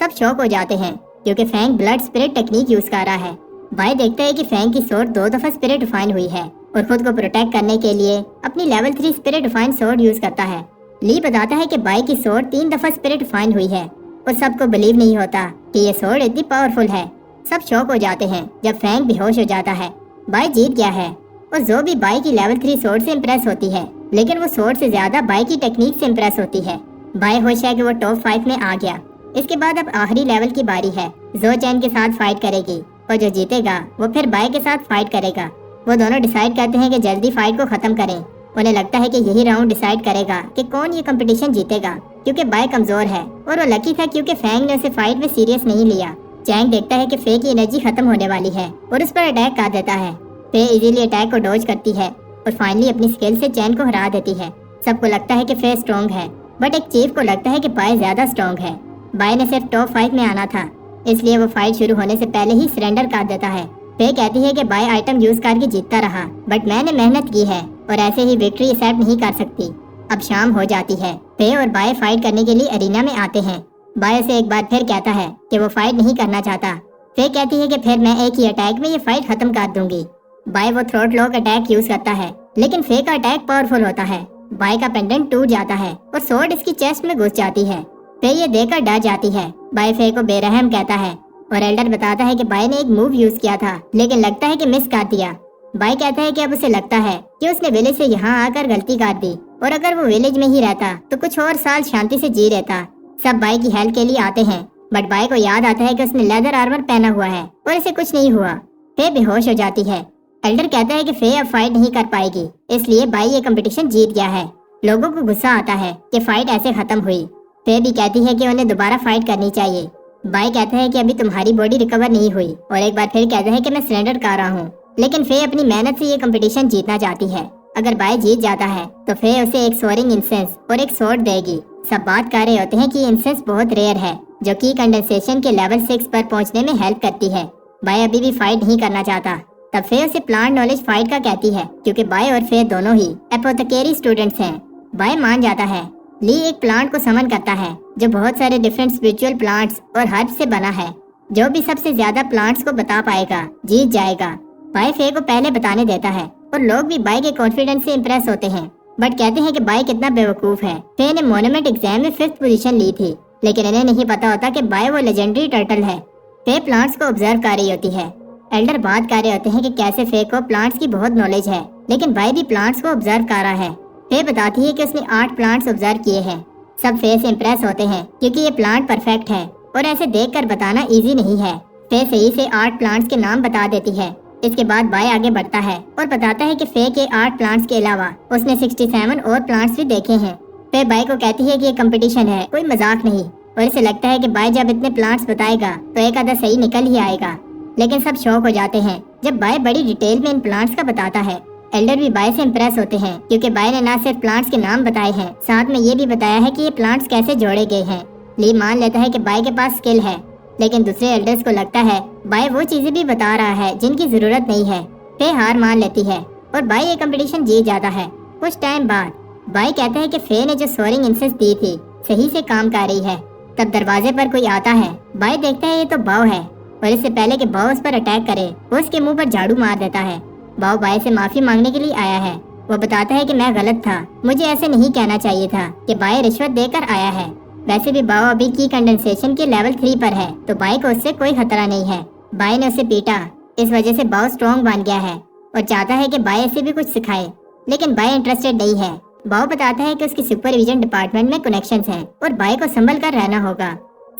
सब शॉक हो जाते हैं क्योंकि Fang blood spirit technique use कर रहा है। बाय देखता है कि फैंग की स्वॉर्ड 2 दफा स्पिरिट डिफाइन हुई है और खुद को प्रोटेक्ट करने के लिए अपनी level 3 spirit define sword use करता है। ली बताता है कि बाय की स्वॉर्ड 3 दफा स्पिरिट डिफाइन हुई है और सबको बिलीव नहीं होता कि ये स्वॉर्ड इतनी पावरफुल है। सब शॉक हो जाते हैं जब फैंग बेहोश हो जाता है। बाय जीत गया है और जो भी बाय की लेवल 3 स्वॉर्ड से इम्प्रेस होती है, लेकिन वो स्वॉर्ड से ज्यादा बाय की टेक्निक से इम्प्रेस होती है। बाय होश है कि वो टॉप 5 में आ गया। इसके बाद अब आखिरी लेवल की बारी है। जो चैन के साथ फाइट करेगी और जो जीतेगा वो फिर बाय के साथ फाइट करेगा। वो दोनों डिसाइड करते हैं कि जल्दी फाइट को खत्म करें। उन्हें लगता है कि यही राउंड डिसाइड करेगा कि कौन ये कंपटीशन जीतेगा, क्योंकि बाय कमजोर है और वो लकी था क्योंकि फैंग ने उसे फाइट में सीरियस नहीं लिया। चैंग देखता है कि फे की एनर्जी खत्म होने वाली है और उस पर अटैक कर देता है। फे इजीली अटैक को डॉज करती है और फाइनली अपनी स्किल से चैन को हरा देती है। सबको लगता है कि फे स्ट्रॉन्ग है, बट एक चीफ को लगता है कि बाय ज्यादा स्ट्रॉन्ग है। बाय ने सिर्फ टॉप 5 में आना था, इसलिए वो फाइट शुरू होने से पहले ही सरेंडर कर देता है। फे कहती है कि बाय आइटम यूज करके जीतता रहा, बट मैंने मेहनत की है और ऐसे ही विक्ट्री एक्सेप्ट नहीं कर सकती। अब शाम हो जाती है। फे और बाय फाइट करने के लिए अरीना में आते हैं। बाय से एक बार फिर कहता है कि वो फाइट नहीं करना चाहता। फे कहती है कि फिर मैं एक ही अटैक में ये फाइट खत्म कर दूंगी। बाय वो थ्रोट लॉक अटैक यूज करता है, लेकिन फे का अटैक पावरफुल होता है। बाय का पेंडेंट टूट जाता है और स्वॉर्ड इसकी चेस्ट में घुस जाती है। फे ये देखकर डर जाती है। बाय फे को बेरहम कहता है और एल्डर बताता है कि बाय ने एक मूव यूज किया था, लेकिन लगता है कि मिस कर दिया। बाय कहता है कि अब उसे लगता है कि उसने विलेज से यहाँ आकर गलती कर दी और अगर वो विलेज में ही रहता तो कुछ और साल शांति से जी रहता। सब बाय की हेल्प के लिए आते हैं, बट बाय को याद आता है कि उसने लेदर आर्मर पहना हुआ है और इसे कुछ नहीं हुआ। फे बेहोश हो जाती है। एल्डर कहता है कि फे अब फाइट नहीं कर पाएगी, इसलिए बाय ये कंपटीशन जीत गया है। लोगों को गुस्सा आता है कि फाइट ऐसे खत्म हुई। फे भी कहती है कि उन्हें दोबारा फाइट करनी चाहिए। बाय कहता है कि अभी तुम्हारी बॉडी रिकवर नहीं हुई और एक बार फिर कहता है कि मैं सरेंडर कर रहा हूँ, लेकिन फे अपनी मेहनत से ये कंपटीशन जीतना चाहती है। अगर बाय जीत जाता है तो फे उसे एक सोरिंग इंसेंस और एक स्वॉर्ड देगी। सब बात कर रहे होते हैं कि इंसेंस बहुत रेयर है, जो कि कंडेंसेशन के लेवल 6 पर पहुंचने में हेल्प करती है। बाय अभी भी फाइट नहीं करना चाहता। तब फे उसे प्लांट नॉलेज फाइट का कहती है, क्योंकि बाय और फे दोनों ही एपोथेकेरी स्टूडेंट्स हैं। बाय मान जाता है। ली एक प्लांट को समन करता है जो बहुत सारे डिफरेंट स्पिरिचुअल प्लांट्स और हर्ब्स से बना है। जो भी सबसे ज्यादा प्लांट्स को बता पाएगा जीत जाएगा। बाय फे को पहले बताने देता है और लोग भी बाय के कॉन्फिडेंस से इम्प्रेस होते हैं, बट कहते हैं कि बाय कितना बेवकूफ है। फे ने मोनूमेंट एग्जाम में 5th पोजीशन ली थी, लेकिन इन्हें नहीं पता होता कि बाय वो लेजेंडरी टर्टल है। फे प्लांट्स को ऑब्जर्व कर रही होती है। एल्डर बात कर रहे होते हैं कि कैसे फे को प्लांट्स की बहुत नॉलेज है, लेकिन बाय भी प्लांट्स को ऑब्जर्व कर रहा है। फे बताती है कि उसने 8 प्लांट्स ऑब्जर्व किए हैं। सब फे से इम्प्रेस होते हैं क्योंकि ये प्लांट परफेक्ट है और ऐसे देखकर बताना इजी नहीं है। फे सही से 8 प्लांट्स के नाम बता देती है। इसके बाद बाय आगे बढ़ता है और बताता है कि फे के 8 प्लांट्स के अलावा उसने 67 और प्लांट्स भी देखे हैं। फे बाय को कहती है कि ये कंपटीशन है, कोई मजाक नहीं, और इसे लगता है कि बाय जब इतने प्लांट्स बताएगा तो एक आधा सही निकल ही आएगा। لیکن سب شوق ہو جاتے ہیں جب بائے بڑی ڈیٹیل میں ان پلانٹس کا بتاتا ہے۔ ایلڈر بھی بائے سے امپریس ہوتے ہیں کیونکہ بائے نے نہ صرف پلانٹس کے نام بتائے ہیں، ساتھ میں یہ بھی بتایا ہے کہ یہ پلانٹس کیسے جوڑے گئے ہیں۔ لی مان لیتا ہے کہ بائے کے پاس سکل ہے، لیکن دوسرے ایلڈرز کو لگتا ہے بائے وہ چیزیں بھی بتا رہا ہے جن کی ضرورت نہیں ہے۔ فے ہار مان لیتی ہے اور بائے یہ کمپٹیشن جیت جاتا ہے۔ کچھ ٹائم بعد بائے کہتا ہے کہ فے نے جو سورنگ انسس دی تھی صحیح سے کام کر رہی ہے۔ تب دروازے پر کوئی آتا ہے۔ بائے دیکھتا ہے یہ تو باؤ ہے، اور اس سے پہلے کہ باؤ اس پر اٹیک کرے وہ اس کے منہ پر جھاڑو مار دیتا ہے۔ باؤ بائے سے معافی مانگنے کے لیے آیا ہے۔ وہ بتاتا ہے کہ میں غلط تھا، مجھے ایسے نہیں کہنا چاہیے تھا کہ بائے رشوت دے کر آیا ہے۔ ویسے بھی باؤ ابھی کی کنڈنسیشن کے لیول 3 پر ہے، تو بائے کو اس سے کوئی خطرہ نہیں ہے۔ بائے نے اسے پیٹا، اس وجہ سے باؤ سٹرونگ بن گیا ہے اور چاہتا ہے کہ بائے اسے بھی کچھ سکھائے، لیکن بائے انٹرسٹڈ نہیں ہے۔ باؤ بتاتا ہے کہ اس کی سپرویژن ڈپارٹمنٹ میں کنیکشنز ہیں اور بائے کو سنبھل کر رہنا ہوگا۔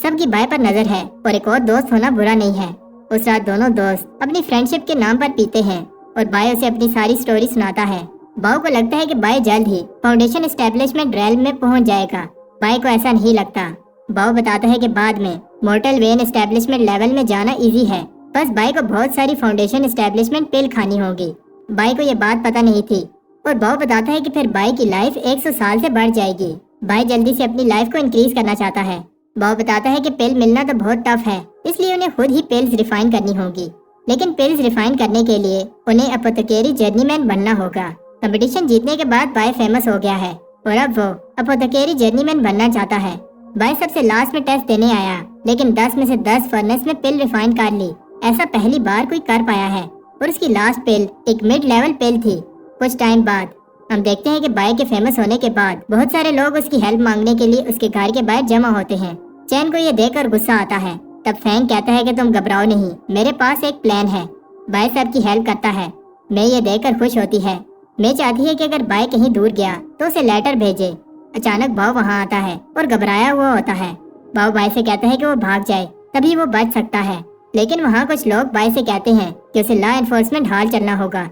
سب کی بائے پر نظر ہے اور ایک اور دوست ہونا برا نہیں ہے۔ اس رات دونوں دوست اپنی فرینڈشپ کے نام پر پیتے ہیں اور بائے اسے اپنی ساری سٹوری سناتا ہے۔ باؤ کو لگتا ہے کہ بائے جلد ہی فاؤنڈیشن اسٹیبلشمنٹ ریلم میں پہنچ جائے گا۔ بائے کو ایسا نہیں لگتا۔ باؤ بتاتا ہے کہ بعد میں مورٹل وین اسٹیبلشمنٹ لیول میں جانا ایزی ہے، بس بائے کو بہت ساری فاؤنڈیشن اسٹیبلشمنٹ پل کھانی ہوگی۔ بائے کو یہ بات پتہ نہیں تھی اور باؤ بتاتا ہے کہ پھر بائے کی لائف 100 سال سے بڑھ جائے گی۔ بائے جلدی سے اپنی لائف کو انکریز کرنا چاہتا ہے۔ باؤ بتاتا ہے کہ پل ملنا تو بہت ٹف ہے، اس لیے انہیں خود ہی پلز ریفائن کرنی ہوگی، لیکن پلز ریفائن کرنے کے لیے انہیں اپوتھیکری جرنی مین بننا ہوگا۔ کمپٹیشن جیتنے کے بعد بائے فیمس ہو گیا ہے اور اب وہ اپوتھیکری جرنی مین بننا چاہتا ہے۔ بائے سب سے لاسٹ میں ٹیسٹ دینے آیا، لیکن 10 میں سے 10 فرنس میں پل ریفائن کر لی۔ ایسا پہلی بار کوئی کر پایا ہے اور اس کی لاسٹ پل ایک مڈ لیول پل تھی۔ کچھ ٹائم بعد ہم دیکھتے ہیں کہ بائے کے فیمس ہونے کے بعد بہت سارے لوگ اس کی ہیلپ مانگنے کے لیے اس کے گھر کے باہر جمع ہوتے ہیں۔ چین کو یہ دیکھ کر غصہ آتا ہے، تب فینگ کہتا ہے کہ تم گھبراؤ نہیں، میرے پاس ایک پلان ہے۔ بائے سب کی ہیلپ کرتا ہے۔ میں یہ دیکھ کر خوش ہوتی ہے۔ میں چاہتی ہے کہ اگر بائے کہیں دور گیا تو اسے لیٹر بھیجے۔ اچانک باؤ وہاں آتا ہے اور گھبرایا ہوا ہوتا ہے۔ باؤ بائے سے کہتا ہے کہ وہ بھاگ جائے، تبھی وہ بچ سکتا ہے، لیکن وہاں کچھ لوگ بائے سے کہتے ہیں کہ اسے لا انفورسمنٹ ہال چلنا ہوگا۔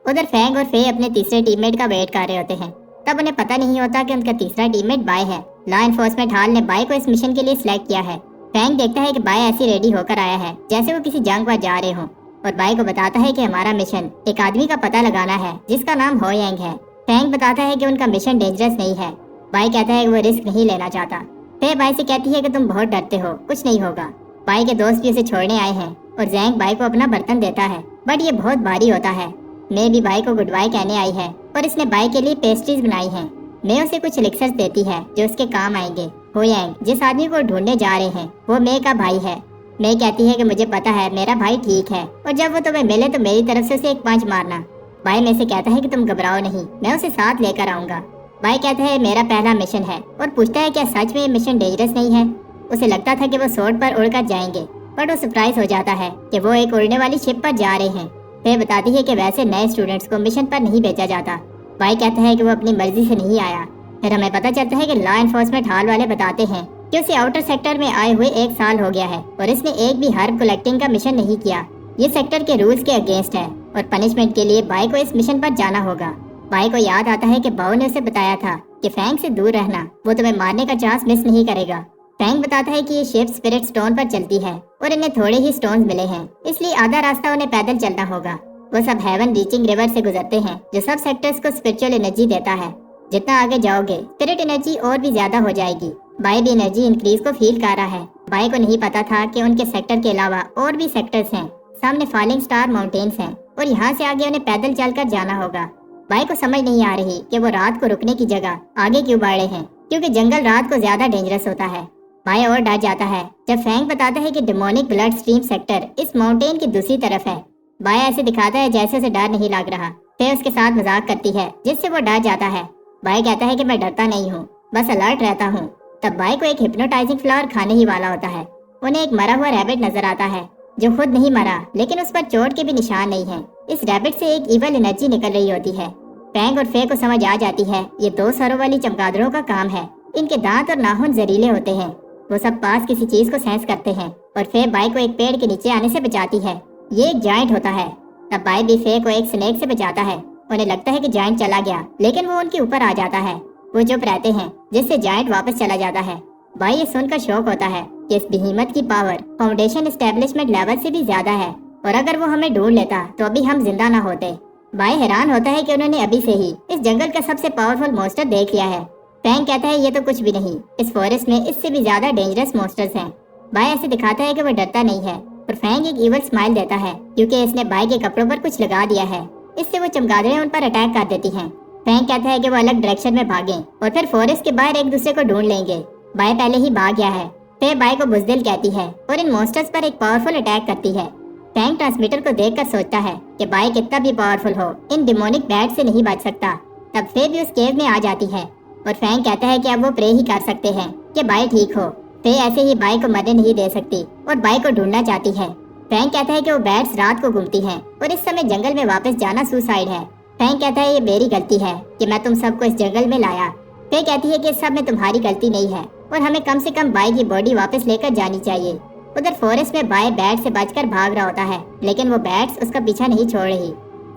ادھر فینگ اور فے اپنے تیسرے ٹیم میٹ کا ویٹ کر رہے ہوتے ہیں، تب انہیں پتہ نہیں ہوتا کہ ان کا تیسرا ٹیم میٹ بائے ہے۔ لا انفورسمنٹ ہال نے بائے کو اس مشن کے لیے سلیکٹ کیا ہے۔ فینگ دیکھتا ہے کہ بائے ایسی ریڈی ہو کر آیا ہے جیسے وہ کسی جنگ پر جا رہے ہوں، اور بائے کو بتاتا ہے کہ ہمارا مشن ایک آدمی کا پتہ لگانا ہے جس کا نام ہو ینگ ہے۔ فینگ بتاتا ہے کہ ان کا مشن ڈینجرس نہیں ہے۔ بائے کہتا ہے کہ وہ رسک نہیں لینا چاہتا۔ فے بائے سے کہتی ہے کہ تم بہت ڈرتے ہو، کچھ نہیں ہوگا۔ بائے کے دوست بھی اسے چھوڑنے آئے ہیں اور زینگ بائے کو اپنا برتن دیتا ہے، بٹ یہ بہت بھاری ہوتا ہے۔ میں بھی بائے کو گڈ بائی کہنے آئی ہے اور اس نے بائے کے لیے پیسٹریز بنائی ہیں۔ میں اسے کچھ الیکسرز دیتی ہے جو اس کے کام آئیں گے۔ ہو ینگ جس آدمی کو ڈھونڈنے جا رہے ہیں وہ میں کا بھائی ہے۔ میں کہتی ہے کہ مجھے پتا ہے میرا بھائی ٹھیک ہے، اور جب وہ تمہیں ملے تو میری طرف سے اسے ایک پانچ مارنا۔ بھائی میں سے کہتا ہے کہ تم گھبراؤ نہیں، میں اسے ساتھ لے کر آؤں گا۔ بھائی کہتا ہے میرا پہلا مشن ہے اور پوچھتا ہے کیا سچ میں یہ مشن ڈینجرس نہیں ہے۔ اسے لگتا تھا کہ وہ سورڈ پر اڑ کر جائیں گے، بٹ وہ سرپرائز ہو جاتا ہے کہ وہ ایک اڑنے والی شپ پر جا رہے ہیں۔ پھر بتاتی ہے کہ ویسے نئے اسٹوڈنٹس کو مشن پر نہیں بھیجا جاتا۔ بھائی کہتا ہے کہ وہ اپنی مرضی سے نہیں آیا۔ پھر ہمیں پتہ چلتا ہے کہ لا انفورسمنٹ ہال والے بتاتے ہیں کہ اسے آؤٹر سیکٹر میں آئے ہوئے 1 سال ہو گیا ہے اور اس نے ایک بھی ہرب کلیکٹنگ کا مشن نہیں کیا۔ یہ سیکٹر کے رولز کے اگینسٹ ہے اور پنشمنٹ کے لیے بھائی کو اس مشن پر جانا ہوگا۔ بھائی کو یاد آتا ہے کہ باؤ نے اسے بتایا تھا کہ فینگ سے دور رہنا، وہ تمہیں مارنے کا چانس مس نہیں کرے گا۔ فینگ بتاتا ہے کہ یہ شپ اسپرٹ سٹون پر چلتی ہے اور انہیں تھوڑے ہی سٹونز ملے ہیں، اس لیے آدھا راستہ انہیں پیدل چلنا ہوگا۔ وہ سب ہیون ریچنگ ریور سے گزرتے ہیں جو سب سیکٹرز کو اسپرچول انرجی دیتا ہے۔ جتنا آگے جاؤ گے اسپرٹ انرجی اور بھی زیادہ ہو جائے گی۔ بائی بھی انرجی انکریز کو فیل کر رہا ہے۔ بائی کو نہیں پتا تھا کہ ان کے سیکٹر کے علاوہ اور بھی سیکٹرز ہیں، سامنے فالنگ سٹار ماؤنٹینز ہیں اور یہاں سے آگے انہیں پیدل چل کر جانا ہوگا۔ بائی کو سمجھ نہیں آ رہی کہ وہ رات کو رکنے کی جگہ آگے کیوں بڑھ رہے ہیں، کیونکہ جنگل رات کو زیادہ ڈینجرس ہوتا ہے۔ بائی اور ڈر جاتا ہے جب فینگ بتاتا ہے کہ ڈیمونک بلڈ سٹریم سیکٹر اس ماؤنٹین کی دوسری طرف ہے۔ بائی ایسے دکھاتا ہے جیسے اسے ڈر نہیں لگ رہا۔ پھر اس کے ساتھ مذاق کرتی ہے جس سے وہ ڈر جاتا ہے۔ بائی کہتا ہے کہ میں ڈرتا نہیں ہوں، بس الرٹ رہتا ہوں۔ تب بائی کو ایک ہپنوٹائزنگ فلاور کھانے ہی والا ہوتا ہے۔ انہیں ایک مرا ہوا ریبٹ نظر آتا ہے جو خود نہیں مرا، لیکن اس پر چوٹ کے بھی نشان نہیں ہیں۔ اس ریبٹ سے ایک ایول انرجی نکل رہی ہوتی ہے۔ فینگ اور فے کو سمجھ آ جاتی ہے یہ 2 سروں والی چمگادڑوں کا کام ہے۔ ان کے دانت اور ناخن زہریلے ہوتے ہیں۔ وہ سب پاس کسی چیز کو سینس کرتے ہیں اور فے بائی کو ایک پیڑ کے نیچے آنے سے بچاتی ہے۔ یہ ایک جائنٹ ہوتا ہے۔ تب بائی بھی فے کو ایک سنیک سے بچاتا ہے۔ انہیں لگتا ہے کہ جائنٹ چلا گیا، لیکن وہ ان کے اوپر آ جاتا ہے۔ وہ چپ رہتے ہیں جس سے جائنٹ واپس چلا جاتا ہے۔ بائی یہ سن کر شوق ہوتا ہے کہ اس بہیمت کی پاور فاؤنڈیشن اسٹیبلشمنٹ لیول سے بھی زیادہ ہے और अगर वो हमें ढूंढ लेता तो अभी हम जिंदा ना होते। बाय हैरान होता है कि उन्होंने अभी से ही इस जंगल का सबसे पावरफुल मॉन्स्टर देख लिया है। फैंग कहता है ये तो कुछ भी नहीं, इस फॉरेस्ट में इससे भी ज्यादा डेंजरस मॉन्स्टर्स हैं। बाय ऐसे दिखाता है कि वो डरता नहीं है और फैंग एक इवल स्माइल देता है क्योंकि इसने बाय के कपड़ों पर कुछ लगा दिया है। इससे वो चमगादड़ें उन पर अटैक कर देती हैं। फैंग कहता है कि वो अलग डायरेक्शन में भागें और फिर फॉरेस्ट के बाहर एक दूसरे को ढूंढ लेंगे। बाय पहले ही भाग गया है। फिर बाय को बुज़दिल कहती है और इन मॉन्स्टर्स पर एक पावरफुल अटैक करती है। फैंग ट्रांसमीटर को देखकर सोचता है कि बाय कितना भी पावरफुल हो, इन डिमोनिक बैट से नहीं बच सकता। तब फे भी उस केव में आ जाती है और फैंग कहता है कि अब वो प्रे ही कर सकते हैं कि बाय ठीक हो। फे ऐसे ही बाय को मरने नहीं दे सकती और बाय को ढूंढना चाहती है। फैंग कहता है कि वो बैट्स रात को घूमती हैं और इस समय जंगल में वापस जाना सुसाइड है। फैंग कहता है ये मेरी गलती है कि मैं तुम सबको इस जंगल में लाया। फे कहती है कि इस सब में तुम्हारी गलती नहीं है और हमें कम से कम बाय की बॉडी वापस लेकर जानी चाहिए। उधर फॉरेस्ट में बाय बैट से बचकर भाग रहा होता है, लेकिन वो बैट्स उसका पीछा नहीं छोड़ रही।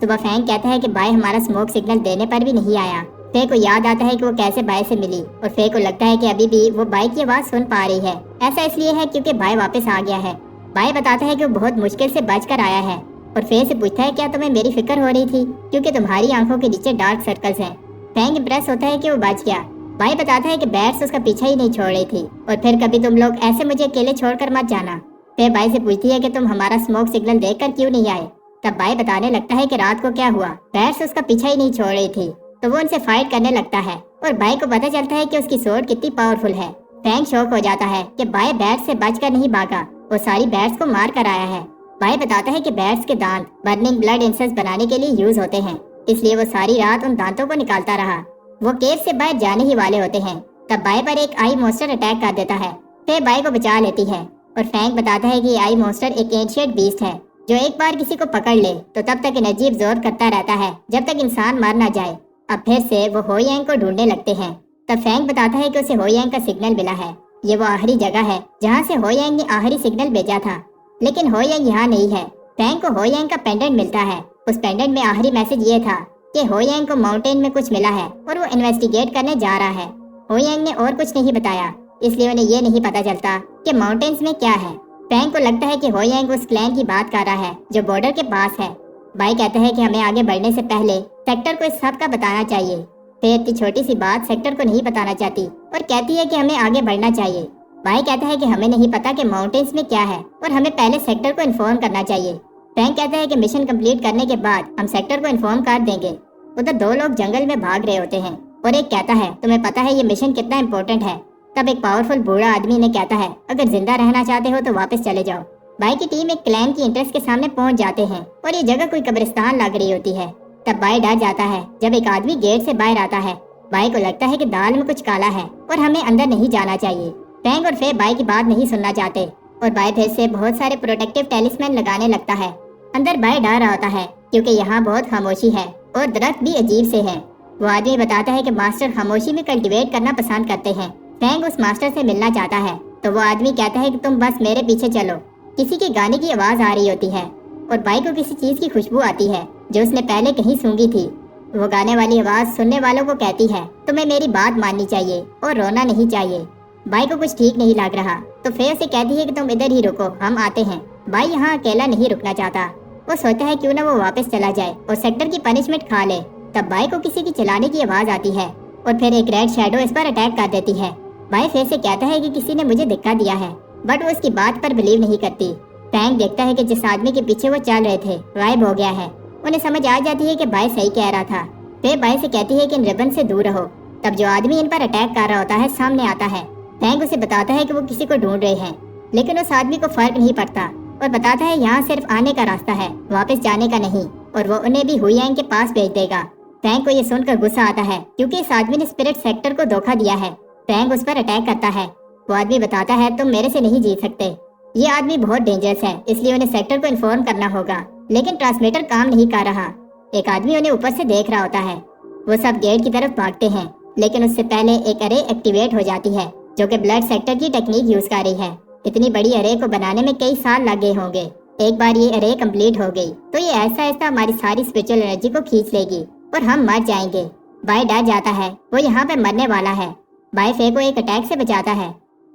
सुबह फैंग कहता है कि बाय हमारा स्मोक सिग्नल देने पर भी नहीं आया। फे को याद आता है कि वो कैसे बाय से मिली और फे को लगता है कि अभी भी वो बाय की आवाज सुन पा रही है। ऐसा इसलिए है क्योंकि बाय वापस आ गया है। बाय बताता है कि वो बहुत मुश्किल से बचकर आया है और फे से पूछता है क्या तुम्हें मेरी फिक्र हो रही थी क्योंकि तुम्हारी आंखों के नीचे डार्क सर्कल्स हैं। फैंग इम्प्रेस होता है कि वो बच गया। बाय बताता है कि बैट्स उसका पीछा ही नहीं छोड़ रही थी और फिर कभी तुम लोग ऐसे मुझे अकेले छोड़कर मत जाना। फिर बाय से पूछती है कि तुम हमारा स्मोक सिग्नल देखकर क्यों नहीं आए। तब बाय बताने लगता है कि रात को क्या हुआ, बैट्स उसका पीछा ही नहीं छोड़ रही थी तो वो उनसे फाइट करने लगता है और बाय को पता चलता है कि उसकी सोर्ड कितनी पावरफुल है। फैंग शॉक हो जाता है कि बाय बैट्स से बचकर नहीं भागा, वो सारी बैट्स को मार कर आया है। बाय बताता है कि बैट्स के दांत बर्निंग ब्लड इंसेंस बनाने के लिए यूज होते हैं, इसलिए वो सारी रात उन दांतों को निकालता रहा। वो केव से बाहर जाने ही वाले होते हैं तब बाय पर एक आई मॉन्स्टर अटैक कर देता है। फिर बाय को बचा लेती है और फैंग बताता है कि ये आई मॉन्स्टर एक एंशिएंट बीस्ट है जो एक बार किसी को पकड़ ले तो तब तक एनर्जी अब्सॉर्ब करता रहता है जब तक इंसान मर ना जाए। अब फिर से वो हो यांग को ढूंढने लगते हैं। तब फैंग बताता है कि उसे हो यांग का सिग्नल मिला है। ये वो आखिरी जगह है जहाँ से हो यांग ने आखिरी सिग्नल भेजा था, लेकिन हो यांग यहाँ नहीं है। फैंग को हो यांग का पेंडेंट मिलता है। उस पेंडेंट में आखिरी मैसेज ये था कि हो यांग को माउंटेन में कुछ मिला है और वो इन्वेस्टिगेट करने जा रहा है। हो यांग ने और कुछ नहीं बताया, इसलिए उन्हें ये नहीं पता चलता कि माउंटेन्स में क्या है। फैंग को लगता है कि हो यांग उस क्लैन की बात कर रहा है जो बॉर्डर के पास है। बाय कहता है कि हमें आगे बढ़ने से पहले सेक्टर को इस सब का बताना चाहिए। फिर इतनी छोटी सी बात सेक्टर को नहीं बताना चाहती और कहती है कि हमें आगे बढ़ना चाहिए। बाय कहता है कि हमें नहीं पता कि माउंटेन्स में क्या है और हमें पहले सेक्टर को इन्फॉर्म करना चाहिए। फैंग कहता है कि मिशन कंप्लीट करने के बाद हम सेक्टर को इन्फॉर्म कर देंगे। उधर दो लोग जंगल में भाग रहे होते हैं और एक कहता है तुम्हें पता है ये मिशन कितना इम्पोर्टेंट है। तब एक पावरफुल बूढ़ा आदमी ने कहता है अगर जिंदा रहना चाहते हो तो वापस चले जाओ। बाय की टीम एक क्लैन की एंट्रेंस के सामने पहुंच जाते हैं और ये जगह कोई कब्रिस्तान लग रही होती है। तब बाय डर जाता है जब एक आदमी गेट से बाहर आता है। बाय को लगता है कि दाल में कुछ काला है और हमें अंदर नहीं जाना चाहिए। फैंग और फे बाय की बात नहीं सुनना चाहते और बाय फिर से बहुत सारे प्रोटेक्टिव टेलिस्मैन लगाने लगता है। अंदर बाय डर रहा होता है क्योंकि यहाँ बहुत खामोशी है और दरख्त भी अजीब से हैं। वो आदमी बताता है कि मास्टर खामोशी में कल्टीवेट करना पसंद करते हैं। फैंग उस मास्टर से मिलना चाहता है तो वो आदमी कहता है कि तुम बस मेरे पीछे चलो। किसी के गाने की आवाज आ रही होती है और बाय को किसी चीज की खुशबू आती है जो उसने पहले कहीं सूंघी थी। वो गाने वाली आवाज सुनने वालों को कहती है तुम्हें मेरी बात माननी चाहिए और रोना नहीं चाहिए। बाय को कुछ ठीक नहीं लग रहा तो फे उसे कहती है कि तुम इधर ही रुको, हम आते हैं। बाय यहाँ अकेला नहीं रुकना चाहता। वो सोचता है क्यों ना वो वापस चला जाए और सेक्टर की पनिशमेंट खा ले। तब बाय को किसी की चलाने की आवाज आती है और फिर एक रेड शैडो इस पर अटैक कर देती है। बाय फे से कहता है कि किसी ने मुझे धक्का दिया है, बट वो उसकी बात पर बिलीव नहीं करती। फैंग देखता है कि जिस आदमी के पीछे वो चल रहे थे गायब हो गया है। उन्हें समझ आ जाती है कि बाय सही कह रहा था। फे बाय से कहती है कि इन रिबन से दूर रहो। तब जो आदमी इन पर अटैक कर रहा होता है सामने आता है। फैंग उसे बताता है कि वो किसी को ढूंढ रहे हैं, लेकिन उस आदमी को फर्क नहीं पड़ता और बताता है यहाँ सिर्फ आने का रास्ता है, वापस जाने का नहीं, और वो उन्हें भी हुयांग के पास भेज देगा। फैंग को ये सुनकर गुस्सा आता है क्योंकि इस आदमी ने स्पिरिट सेक्टर को धोखा दिया है। फैंग उस पर अटैक करता है। वो आदमी बताता है तुम मेरे से नहीं जीत सकते, ये आदमी बहुत डेंजरस है, इसलिए उन्हें सेक्टर को इन्फॉर्म करना होगा। लेकिन ट्रांसमीटर काम नहीं कर रहा। एक आदमी उन्हें ऊपर से देख रहा होता है। वो सब गेट की तरफ भागते हैं, लेकिन उससे पहले एक अरे एक्टिवेट हो जाती है जो कि ब्लड सेक्टर की टेक्निक यूज कर रही है। इतनी बड़ी अरे को बनाने में कई साल लग गए होंगे। एक बार ये अरे कंप्लीट हो गई तो ये ऐसा ऐसा हमारी सारी स्पिरिचुअल एनर्जी को खींच लेगी और हम मर जाएंगे। बाय डर जाता है, वो यहाँ पे मरने वाला है। बाय फे को एक अटैक से बचाता है।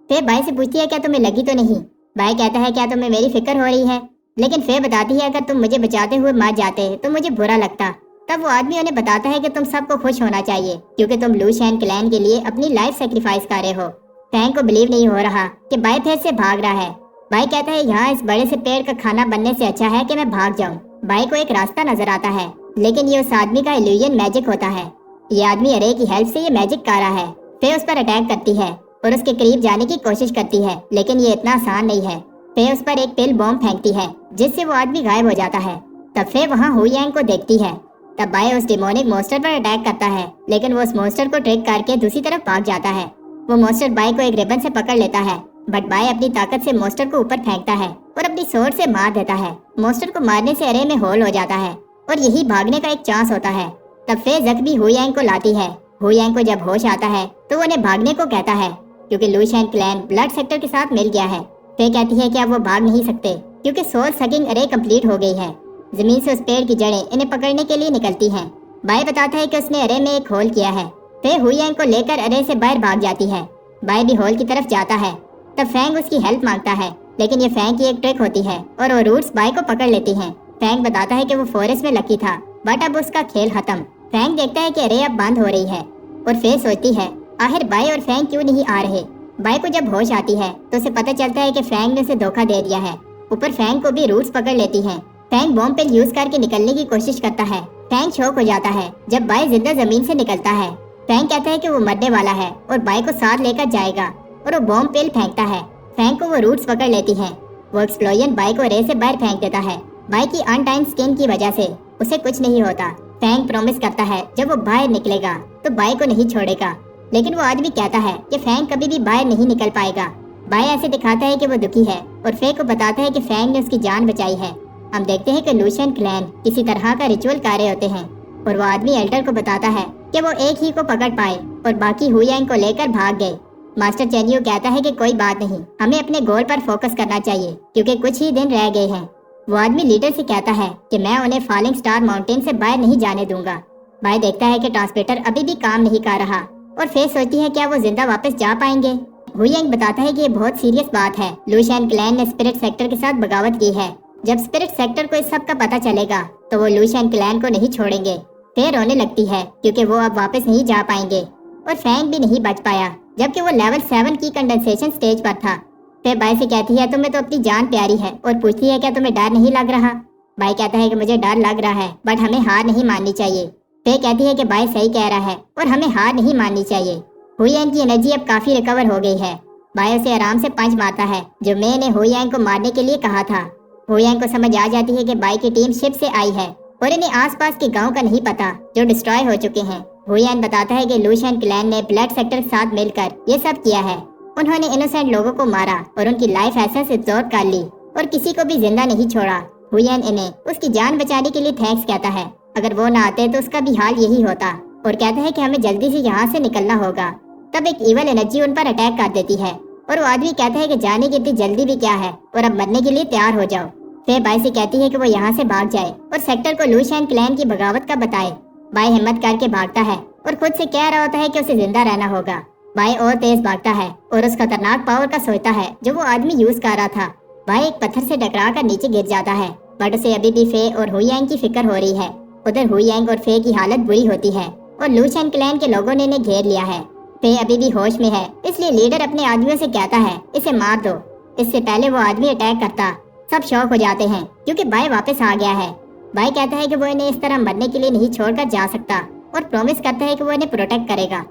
फे बाय से पूछती है क्या तुम्हें लगी तो नहीं। बाय कहता है क्या तुम्हें मेरी फिक्र हो रही है। لیکن فے بتاتی ہے اگر تم مجھے بچاتے ہوئے مر جاتے تو مجھے برا لگتا۔ تب وہ آدمی انہیں بتاتا ہے کہ تم سب کو خوش ہونا چاہیے کیونکہ تم لو شین کلین کے لیے اپنی لائف سیکریفائس کر رہے ہو۔ فینگ کو بلیو نہیں ہو رہا کہ بائی پھر سے بھاگ رہا ہے۔ بائی کہتا ہے یہاں اس بڑے سے پیڑ کا کھانا بننے سے اچھا ہے کہ میں بھاگ جاؤں۔ بائی کو ایک راستہ نظر آتا ہے لیکن یہ اس آدمی کا ایلیوژن میجک ہوتا ہے۔ یہ آدمی ارے کی ہیلپ سے یہ میجک کر رہا ہے۔ فے اس پر اٹیک کرتی ہے اور اس کے قریب جانے کی کوشش کرتی ہے لیکن یہ اتنا آسان نہیں ہے۔ فے اس پر ایک پل بوم پھینکتی ہے جس سے وہ آدمی غائب ہو جاتا ہے۔ تب فے وہاں ہو یانگ کو دیکھتی ہے۔ تب بائی اس ڈیمونک مونسٹر پر اٹیک کرتا ہے لیکن وہ اس مونسٹر کو ٹرک کر کے دوسری طرف بھاگ جاتا ہے۔ وہ مونسٹر بائی کو ایک ریبن سے پکڑ لیتا ہے بٹ بائی اپنی طاقت سے مونسٹر کو اوپر پھینکتا ہے اور اپنی سورڈ سے مار دیتا ہے۔ مونسٹر کو مارنے سے ارے میں ہول ہو جاتا ہے اور یہی بھاگنے کا ایک چانس ہوتا ہے۔ تب فے زخمی ہو یانگ کو لاتی ہے۔ ہو یانگ کو جب ہوش آتا ہے تو وہ انہیں بھاگنے کو کہتا ہے کیونکہ لو شین کلین بلڈ سیکٹر کے ساتھ مل گیا ہے۔ فے کہتی ہے کہ اب وہ بھاگ نہیں سکتے کیونکہ سول سکنگ ارے کمپلیٹ ہو گئی ہے۔ زمین سے اس پیڑ کی جڑیں انہیں پکڑنے کے لیے نکلتی ہیں۔ بائی بتاتا ہے کہ اس نے ارے میں ایک ہول کیا ہے۔ فے ہو یانگ کو لے کر ارے سے باہر بھاگ جاتی ہے۔ بائی بھی ہول کی طرف جاتا ہے۔ تب فینگ اس کی ہیلپ مانگتا ہے لیکن یہ فینگ کی ایک ٹرک ہوتی ہے اور وہ روٹس بائی کو پکڑ لیتی ہیں۔ فینگ بتاتا ہے کہ وہ فورسٹ میں لکی تھا بٹ اب اس کا کھیل ختم۔ فینگ دیکھتا ہے کہ ارے اب بند ہو رہی ہے اور فے سوچتی ہے آخر بائی اور فینگ کیوں نہیں آ رہے۔ بائی کو جب ہوش آتی ہے تو اسے پتہ چلتا ہے کہ فینگ نے اسے دھوکہ دے دیا ہے۔ اوپر فینگ کو بھی روٹس پکڑ لیتی ہیں۔ فینگ بوم پل یوز کر کے نکلنے کی کوشش کرتا ہے۔ فینگ شوک ہو جاتا ہے جب بائی زندہ زمین سے نکلتا ہے۔ فینگ کہتا ہے کہ وہ مرنے والا ہے اور بائی کو ساتھ لے کر جائے گا اور وہ بوم پل پھینکتا ہے۔ فینگ کو وہ روٹس پکڑ لیتی ہیں۔ وہ ایکسپلوژن بائی کو رے سے باہر پھینک دیتا ہے۔ بائی کی ان ٹائم سکن کی وجہ سے اسے کچھ نہیں ہوتا۔ فینگ پرومس کرتا ہے جب وہ باہر نکلے گا تو بائی کو نہیں چھوڑے گا لیکن وہ آدمی کہتا ہے کہ فینگ کبھی بھی باہر نہیں نکل پائے گا۔ بائی ایسے دکھاتا ہے کہ وہ دکھی ہے اور فے کو بتاتا ہے کہ فینگ نے اس کی جان بچائی ہے۔ ہم دیکھتے ہیں کہ لو شین کلین کسی طرح کا ریچول کر رہے ہوتے ہیں اور وہ آدمی ایلٹر کو بتاتا ہے کہ وہ ایک ہی کو پکڑ پائے اور باقی ہو یانگ کو لے کر بھاگ گئے۔ ماسٹر چینیو کہتا ہے کہ کوئی بات نہیں، ہمیں اپنے گول پر فوکس کرنا چاہیے کیونکہ کچھ ہی دن رہ گئے ہیں۔ وہ آدمی لیڈر سے کہتا ہے کہ میں انہیں فالنگ سٹار ماؤنٹین سے باہر نہیں جانے دوں گا۔ بائی دیکھتا ہے کہ ٹرانسمیٹر ابھی بھی کام نہیں کر رہا اور فے سوچتی ہے کیا وہ زندہ واپس جا پائیں گے۔ ہو یانگ بتاتا ہے کہ یہ بہت سیریس بات ہے۔ لو شین کلین نے اسپرٹ سیکٹر کے ساتھ بغاوت کی ہے۔ جب اسپرٹ سیکٹر کو اس سب کا پتہ چلے گا تو وہ لو شین کلین کو نہیں چھوڑیں گے۔ فے رونے لگتی ہے کیونکہ وہ اب واپس نہیں جا پائیں گے اور فینگ بھی نہیں بچ پایا جبکہ وہ لیول 7 کی کنڈنسیشن سٹیج پر تھا۔ فے بائی سے کہتی ہے تمہیں تو اپنی جان پیاری ہے اور پوچھتی ہے کیا تمہیں ڈر نہیں لگ رہا۔ بائی کہتا ہے کہ مجھے ڈر لگ رہا ہے بٹ ہمیں ہار نہیں ماننی چاہیے۔ فے کہتی ہے کہ بائی صحیح کہہ رہا ہے اور ہمیں ہار نہیں ماننی چاہیے۔ ہو یانگ کی انرجی اب کافی ریکور ہو گئی ہے۔ بائی اسے آرام سے پنچ مارتا ہے جو مے نے ہو یانگ کو مارنے کے لیے کہا تھا۔ ہو یانگ کو سمجھ آ جاتی ہے کہ بائی کی ٹیم شپ سے آئی ہے اور انہیں آس پاس کے گاؤں کا نہیں پتا جو ڈسٹرائے ہو چکے ہیں۔ ہو یانگ بتاتا ہے کہ لو شین کلین نے بلڈ سیکٹر کے ساتھ مل کر یہ سب کیا ہے۔ انہوں نے انوسینٹ لوگوں کو مارا اور ان کی لائف ایسنس ابزورب کر لی اور کسی کو بھی زندہ نہیں چھوڑا۔ ہو یانگ انہیں اس کی جان بچانے کے لیے تھینکس کہتا ہے۔ اگر وہ نہ آتے تو اس کا بھی حال یہی ہوتا اور کہتا ہے کہ ہمیں جلدی سے یہاں سے نکلنا ہوگا۔ تب ایک ایول انرجی ان پر اٹیک کر دیتی ہے اور وہ آدمی کہتا ہے کہ جانے کی اتنی جلدی بھی کیا ہے اور اب مرنے کے لیے تیار ہو جاؤ۔ فے بائی سے کہتی ہے کہ وہ یہاں سے بھاگ جائے اور سیکٹر کو لو شین کلین کی بغاوت کا بتائے۔ بائی ہمت کر کے بھاگتا ہے اور خود سے کہہ رہا ہوتا ہے کہ اسے زندہ رہنا ہوگا۔ بائی اور تیز بھاگتا ہے اور اس خطرناک پاور کا سوچتا ہے جو وہ آدمی یوز کر رہا تھا۔ بائی ایک پتھر سے ٹکرا کر نیچے گر جاتا ہے بٹ اسے ابھی بھی فے اور ہو یانگ کی فکر ہو رہی ہے۔ ادھر ہو یانگ اور فے کی حالت بری ہوتی ہے اور لو شین کلین کے لوگوں نے انہیں گھیر لیا ہے۔ فے ابھی بھی ہوش میں ہے اس لیے لیڈر اپنے آدمیوں سے کہتا ہے اسے مار دو۔ اس سے پہلے وہ آدمی اٹیک کرتا سب شوک ہو جاتے ہیں کیونکہ بائی واپس آ گیا ہے۔ بائی کہتا ہے کہ وہ انہیں اس طرح مرنے کے لیے نہیں چھوڑ کر جا سکتا اور پرومس کرتا ہے کہ وہ انہیں پروٹیکٹ کرے گا۔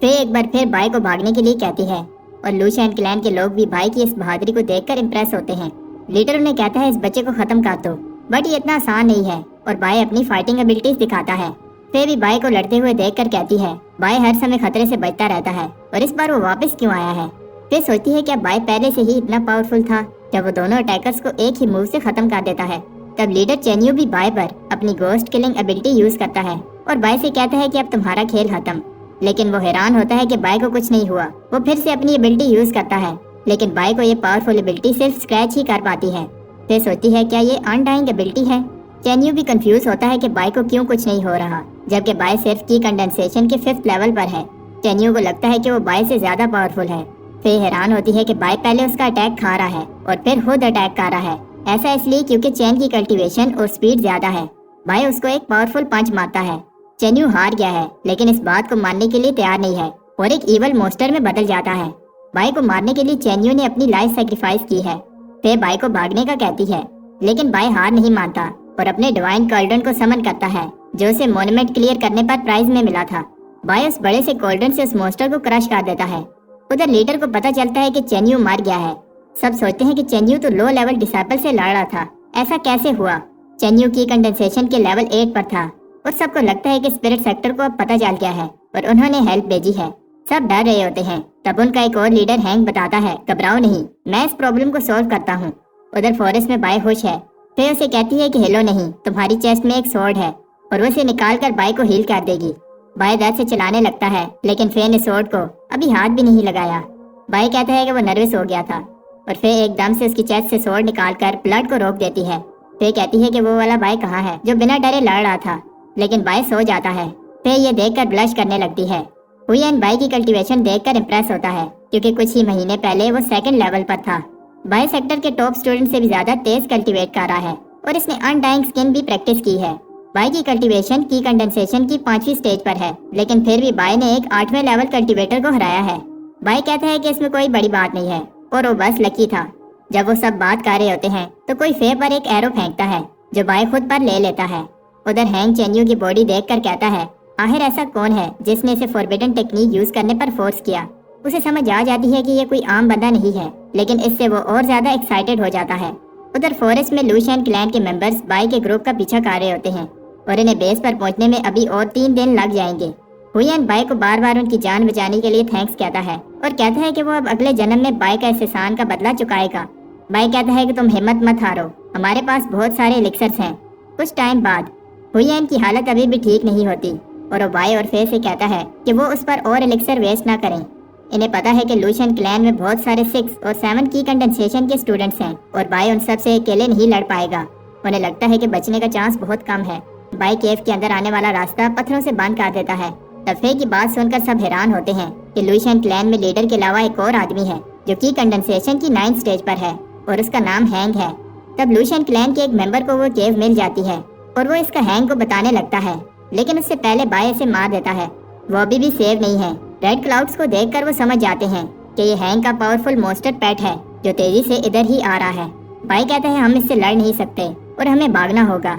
فے ایک بار پھر بائی کو بھاگنے کے لیے کہتی ہے اور لو شین کلین کے لوگ بھی بائی کی اس بہادری کو دیکھ کر امپریس ہوتے ہیں۔ لیڈر انہیں کہتا ہے اس بچے کو ختم کر دو بٹ یہ اتنا آسان نہیں ہے اور بائی اپنی فائٹنگ ابیلٹیز دکھاتا ہے۔ فے بھی بائی کو لڑتے ہوئے دیکھ کر کہتی ہے بائی ہر سمے خطرے سے بچتا رہتا ہے اور اس بار وہ واپس کیوں آیا ہے۔ فے سوچتی ہے کہ بائی پہلے سے ہی اتنا پاورفل تھا جب وہ دونوں اٹیکرز کو ایک ہی موو سے ختم کر دیتا ہے۔ تب لیڈر چینیو بھی بائی پر اپنی گوسٹ کلنگ ابیلٹی یوز کرتا ہے اور بائی سے کہتا ہے کہ اب تمہارا کھیل ختم۔ لیکن وہ حیران ہوتا ہے کہ بائی کو کچھ نہیں ہوا۔ وہ پھر سے اپنی ابیلٹی یوز کرتا ہے لیکن بائی کو یہ پاورفل ابیلٹی صرف اسکریچ ہی کر پاتی ہے۔ فے سوچتی ہے کیا یہ انڈائنگ ابیلٹی ہے۔ چینیو بھی کنفیوز ہوتا ہے کہ بائی کو کیوں کچھ نہیں ہو رہا جبکہ بائی صرف کی کنڈنسیشن کے 5th لیول پر ہے۔ چینیو کو لگتا ہے کہ وہ بائی سے زیادہ پاورفل ہے۔ فے حیران ہوتی ہے کہ بائی پہلے اس کا اٹیک کھا رہا ہے اور پھر خود اٹیک کر رہا ہے ایسا اس لیے کیونکہ چین کی کلٹیویشن اور سپیڈ زیادہ ہے۔ بھائی اس کو ایک پاورفل پنچ مارتا ہے۔ چینیو ہار گیا ہے لیکن اس بات کو ماننے کے لیے تیار نہیں ہے اور ایک ایول مونسٹر میں بدل جاتا ہے۔ بھائی کو مارنے کے لیے چینیو نے اپنی لائف سیکریفائس کی ہے۔ فے بھائی کو بھاگنے کا کہتی ہے لیکن بھائی ہار نہیں مانتا اور اپنے ڈیوائن کولڈن کو سمن کرتا ہے جو اسے مونومنٹ کلیئر کرنے پر پرائز میں ملا تھا۔ بھائی اس بڑے سے کولڈن سے اس مونسٹر کو کرش کر دیتا ہے۔ ادھر لیڈر کو پتا چلتا ہے کہ چینیو مر گیا ہے۔ سب سوچتے ہیں کہ چینیو تو لو لیول ڈسائپل سے لڑ رہا تھا، ایسا کیسے ہوا؟ چینیو کی کنڈنسیشن کے لیول 8 پر تھا اور سب کو لگتا ہے کہ اسپرٹ سیکٹر کو اب پتا چل گیا ہے اور انہوں نے ہیلپ بھیجی ہے۔ سب ڈر رہے ہوتے ہیں۔ تب ان کا ایک اور لیڈر ہینک بتاتا ہے گھبراؤ نہیں، میں اس پرابلم کو سولو کرتا ہوں۔ ادھر فورسٹ میں بائی خوش ہے۔ فے اسے کہتی ہے کہ ہلو نہیں، تمہاری چیسٹ میں ایک سورڈ ہے اور وہ اسے نکال کر بائی کو ہیل کر دے گی۔ بائی درد سے چلانے لگتا ہے لیکن فے نے سورڈ کو ابھی ہاتھ بھی نہیں لگایا۔ بائی کہتا ہے کہ وہ نروس ہو گیا تھا اور فے ایک دم سے اس کی چیسٹ سے سورڈ نکال کر بلڈ کو روک دیتی ہے۔ فے کہتی ہے کہ وہ والا بائی کہاں ہے جو بنا ڈرے لڑ رہا تھا، لیکن بائی سو جاتا ہے۔ فے یہ دیکھ کر بلش کرنے لگتی ہے۔ ہوئین بائی کی کلٹیویشن دیکھ کر امپریس ہوتا ہے کیونکہ کچھ ہی مہینے پہلے وہ سیکنڈ لیول پر تھا۔ بائی سیکٹر کے ٹاپ سٹوڈنٹ سے بھی زیادہ تیز کلٹیویٹ کر رہا ہے اور اس نے انڈائنگ سکن بھی پریکٹس کی ہے۔ بائی کی کلٹیویشن کی کنڈنسیشن کی 5ویں سٹیج پر ہے لیکن پھر بھی بائی نے ایک 8ویں لیول کلٹیویٹر کو ہرایا ہے۔ بائی کہتا ہے کہ اس میں کوئی بڑی بات نہیں ہے اور وہ بس لکی تھا۔ جب وہ سب بات کر رہے ہوتے ہیں تو کوئی فے پر ایک ایرو پھینکتا ہے جو بائی خود پر لے لیتا ہے۔ ادھر ہینگ چینیو کی باڈی دیکھ کر کہتا ہے آخر ایسا کون ہے جس نے اسے فوربیڈن ٹیکنیک یوز کرنے پر فورس کیا۔ اسے سمجھ آ جاتی ہے کہ یہ کوئی عام بندہ نہیں ہے لیکن اس سے وہ اور زیادہ ایکسائٹڈ ہو جاتا ہے۔ ادھر فورسٹ میں لوشین کلین کے ممبرز بائی کے گروپ کا پیچھا کر رہے ہوتے ہیں اور انہیں بیس پر پہنچنے میں ابھی اور 3 دن لگ جائیں گے۔ ہوئین بائی کو بار بار ان کی جان بچانے کے لیے تھینکس کہتا ہے اور کہتا ہے کہ وہ اب اگلے جنم میں بائی کا اس احسان کا بدلہ چکائے گا۔ بائی کہتا ہے کہ تم ہمت مت ہارو، ہمارے پاس بہت سارے ایلکسرز ہیں۔ کچھ ٹائم بعد ہوئین کی حالت ابھی بھی ٹھیک نہیں ہوتی اور وہ بائی اور فے سے کہتا ہے کہ وہ اس پر اور ایلکسر ویسٹ نہ کریں۔ انہیں پتا ہے کہ لوشین کلین میں بہت سارے 6 اور 7 کی کنڈنسیشن کے اسٹوڈنٹس ہیں اور بائی ان سب سے اکیلے نہیں لڑ پائے گا۔ انہیں لگتا ہے کہ بچنے کا چانس بہت کم ہے۔ بائی کیف کے اندر آنے والا راستہ پتھروں سے بند کر دیتا ہے۔ تب فے کی بات سن کر سب حیران ہوتے ہیں کہ لوشین کلین میں لیڈر کے علاوہ ایک اور آدمی ہے جو کی کنڈنسیشن کی 9 سٹیج پر ہے اور اس کا نام ہینگ ہے۔ تب لوشین کلین کے ایک ممبر کو وہ کیو مل جاتی ہے اور وہ اس کا ہینگ کو بتانے لگتا ہے لیکن اس سے پہلے بائی اسے مار دیتا ہے۔ وہ ابھی بھی سیو نہیں ہے۔ ریڈ کلاؤڈز کو دیکھ کر وہ سمجھ جاتے ہیں کہ یہ ہینگ کا پاورفل مونسٹر پیٹ ہے جو تیزی سے ادھر ہی آ رہا ہے۔ بائی کہتا ہے ہم اس سے لڑ نہیں سکتے اور ہمیں بھاگنا ہوگا،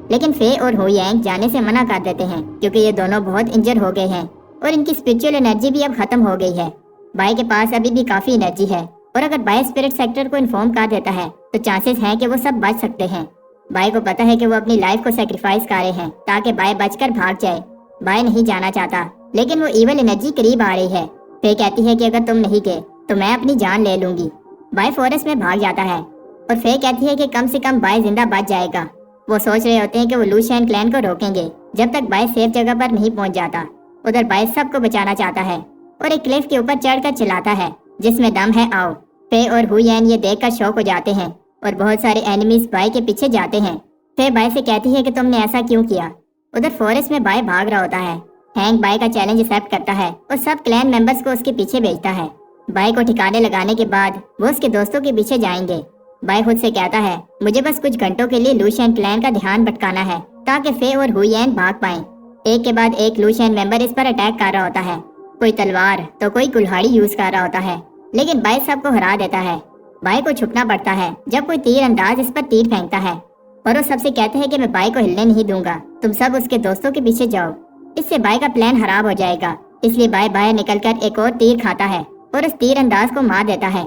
لیکن فے اور ہوئینگ جانے سے منع کر دیتے ہیں کیونکہ یہ دونوں بہت انجر ہو گئے ہیں اور ان کی اسپرچول انرجی بھی اب ختم ہو گئی ہے۔ بائی کے پاس ابھی بھی کافی انرجی ہے اور اگر بائی اسپرٹ سیکٹر کو انفارم کر دیتا ہے تو چانسز ہیں کہ وہ سب بچ سکتے ہیں۔ بائی کو پتا ہے کہ وہ اپنی لائف کو سیکریفائس کر رہے ہیں تاکہ بائی بچ کر بھاگ جائے۔ بائی نہیں جانا چاہتا لیکن وہ ایول انرجی قریب آ رہی ہے۔ فے کہتی ہے کہ اگر تم نہیں گئے تو میں اپنی جان لے لوں گی۔ بائی فورسٹ میں بھاگ جاتا ہے اور فے کہتی ہے کہ کم سے کم بائی زندہ بچ جائے گا۔ وہ سوچ رہے ہوتے ہیں کہ وہ لوشین کلین کو روکیں گے جب تک بائی سیف جگہ پر نہیں پہنچ جاتا۔ ادھر بائی سب کو بچانا چاہتا ہے اور ایک کلف کے اوپر چڑھ کر چلاتا ہے جس میں دم ہے آؤ۔ فے اور ہوئین یہ دیکھ کر شوق ہو جاتے ہیں اور بہت سارے اینیمیز بائی کے پیچھے جاتے ہیں۔ فے بائی سے کہتی ہے کہ تم نے ایسا کیوں کیا؟ ادھر فورسٹ میں بائی بھاگ رہا ہوتا ہے۔ ہینگ بائی کا چیلنج ایکسپٹ کرتا ہے اور سب کلین ممبرز کو اس کے پیچھے بھیجتا ہے۔ بائی کو ٹھکانے لگانے کے بعد وہ اس کے دوستوں کے پیچھے جائیں گے۔ بائی خود سے کہتا ہے مجھے بس کچھ گھنٹوں کے لیے لوشین کلین کا دھیان بھٹکانا ہے تاکہ فے اور ہوئین بھاگ پائیں۔ ایک کے بعد ایک لوشین ممبر اس پر اٹیک کر رہا ہوتا ہے، کوئی تلوار تو کوئی کلہاڑی یوز کر رہا ہوتا ہے، لیکن بائی سب کو ہرا دیتا ہے۔ بائی کو چھپنا پڑتا ہے جب کوئی تیر انداز اس پر تیر پھینکتا ہے اور وہ سب سے کہتا ہے کہ میں بائی کو ہلنے نہیں دوں گا، تم سب اس کے دوستوں کے پیچھے جاؤ۔ اس سے بائی کا پلان خراب ہو جائے گا، اس لیے بائی باہر نکل کر ایک اور تیر کھاتا ہے اور اس تیر انداز کو مار دیتا ہے۔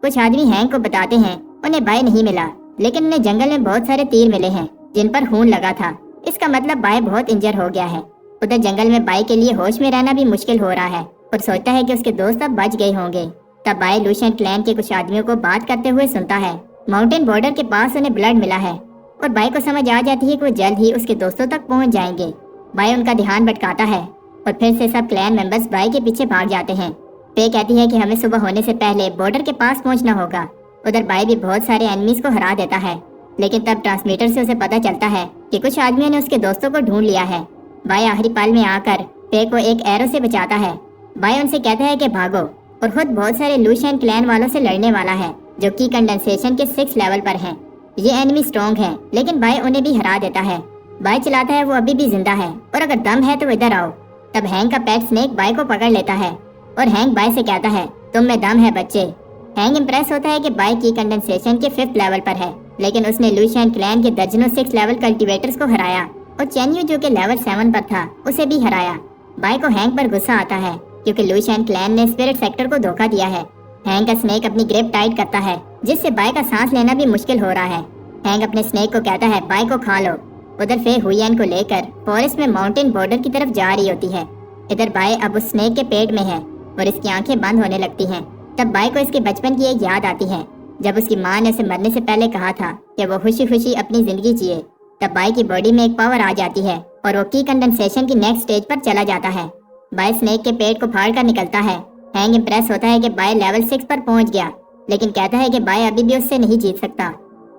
کچھ آدمی ہینگ کو بتاتے ہیں انہیں بائی نہیں ملا لیکن انہیں جنگل میں بہت سارے تیر ملے ہیں جن پر خون لگا تھا، اس کا مطلب بائی بہت انجر ہو گیا ہے۔ ادھر جنگل میں بائی کے لیے ہوش میں رہنا بھی مشکل ہو رہا ہے اور سوچتا ہے کہ اس کے دوست اب بچ گئے ہوں گے۔ تب بائی لوشین کلین کے کچھ آدمیوں کو بات کرتے ہوئے سنتا ہے۔ ماؤنٹین بارڈر کے پاس انہیں بلڈ ملا ہے اور بائی کو سمجھ آ جاتی ہے کہ وہ جلد ہی اس کے دوستوں تک پہنچ جائیں گے۔ بائی ان کا دھیان بھٹکاتا ہے اور پھر سے سب کلین ممبرز بائی کے پیچھے بھاگ جاتے ہیں۔ فے کہتی ہے کہ ہمیں صبح ہونے سے پہلے بارڈر کے پاس پہنچنا ہوگا۔ ادھر بائی بھی بہت سارے اینیمیز کو ہرا دیتا ہے لیکن تب ٹرانسمیٹر سے اسے پتا چلتا ہے کہ کچھ آدمیوں نے اس کے دوستوں کو ڈھونڈ لیا ہے۔ بائی آخری پل میں آ کر فے کو ایک ایرو سے بچاتا ہے۔ بائی ان سے کہتا ہے کہ بھاگو اور خود بہت سارے لوشین کلین والوں سے لڑنے والا ہے جو کی کنڈنسیشن کے 6 لیول پر ہیں۔ یہ اینمی اسٹرانگ ہے لیکن بائی انہیں بھی ہرا دیتا ہے۔ بائی چلاتا ہے وہ ابھی بھی زندہ ہے اور اگر دم ہے تو ادھر آؤ۔ تب ہینک کا پیٹ سنیک بائی کو پکڑ لیتا ہے اور ہینک بائی سے کہتا ہے تم میں دم ہے بچے۔ ہینک امپریس ہوتا ہے کہ بائی کی کنڈنسیشن کے 5th لیول پر ہے، لیکن اس نے لوشین کلین کے درجنوں 6 لیول کلٹیویٹرز کو ہرایا اور چینیو جو کہ لیول 7 پر تھا اسے بھی ہرایا۔ بائی کو ہینک پر غصہ آتا ہے کیونکہ لوشین کلین نے اسپرٹ سیکٹر کو دھوکہ دیا ہے۔ ہینک کا سنیک اپنی گریپ ٹائٹ کرتا ہے جس سے بائی کا سانس لینا بھی مشکل ہو رہا ہے۔ ہینک اپنے سنیک کو کہتا ہے بائی کو کھا لو۔ ادھر فے ہوئین کو لے کر فورسٹ میں ماؤنٹین بارڈر کی طرف جا رہی ہوتی ہے۔ ادھر بائی اب اس سنیک کے پیٹ میں ہے اور اس کی آنکھیں بند ہونے لگتی ہیں۔ تب بائی کو اس کے بچپن کی ایک یاد آتی ہے جب اس کی ماں نے اسے مرنے سے پہلے کہا تھا کہ وہ خوشی خوشی اپنی زندگی جیے۔ تب بائی کی باڈی میں ایک پاور آ جاتی ہے اور وہ کی کنڈنسیشن کی نیکسٹ سٹیج پر چلا جاتا ہے۔ بائی سنیک کے پیٹ کو پھاڑ کر نکلتا ہے۔ ہینک امپریس ہوتا ہے کہ بائی لیول 6 پر پہنچ گیا، لیکن کہتا ہے کہ بائی ابھی بھی اس سے نہیں جیت سکتا۔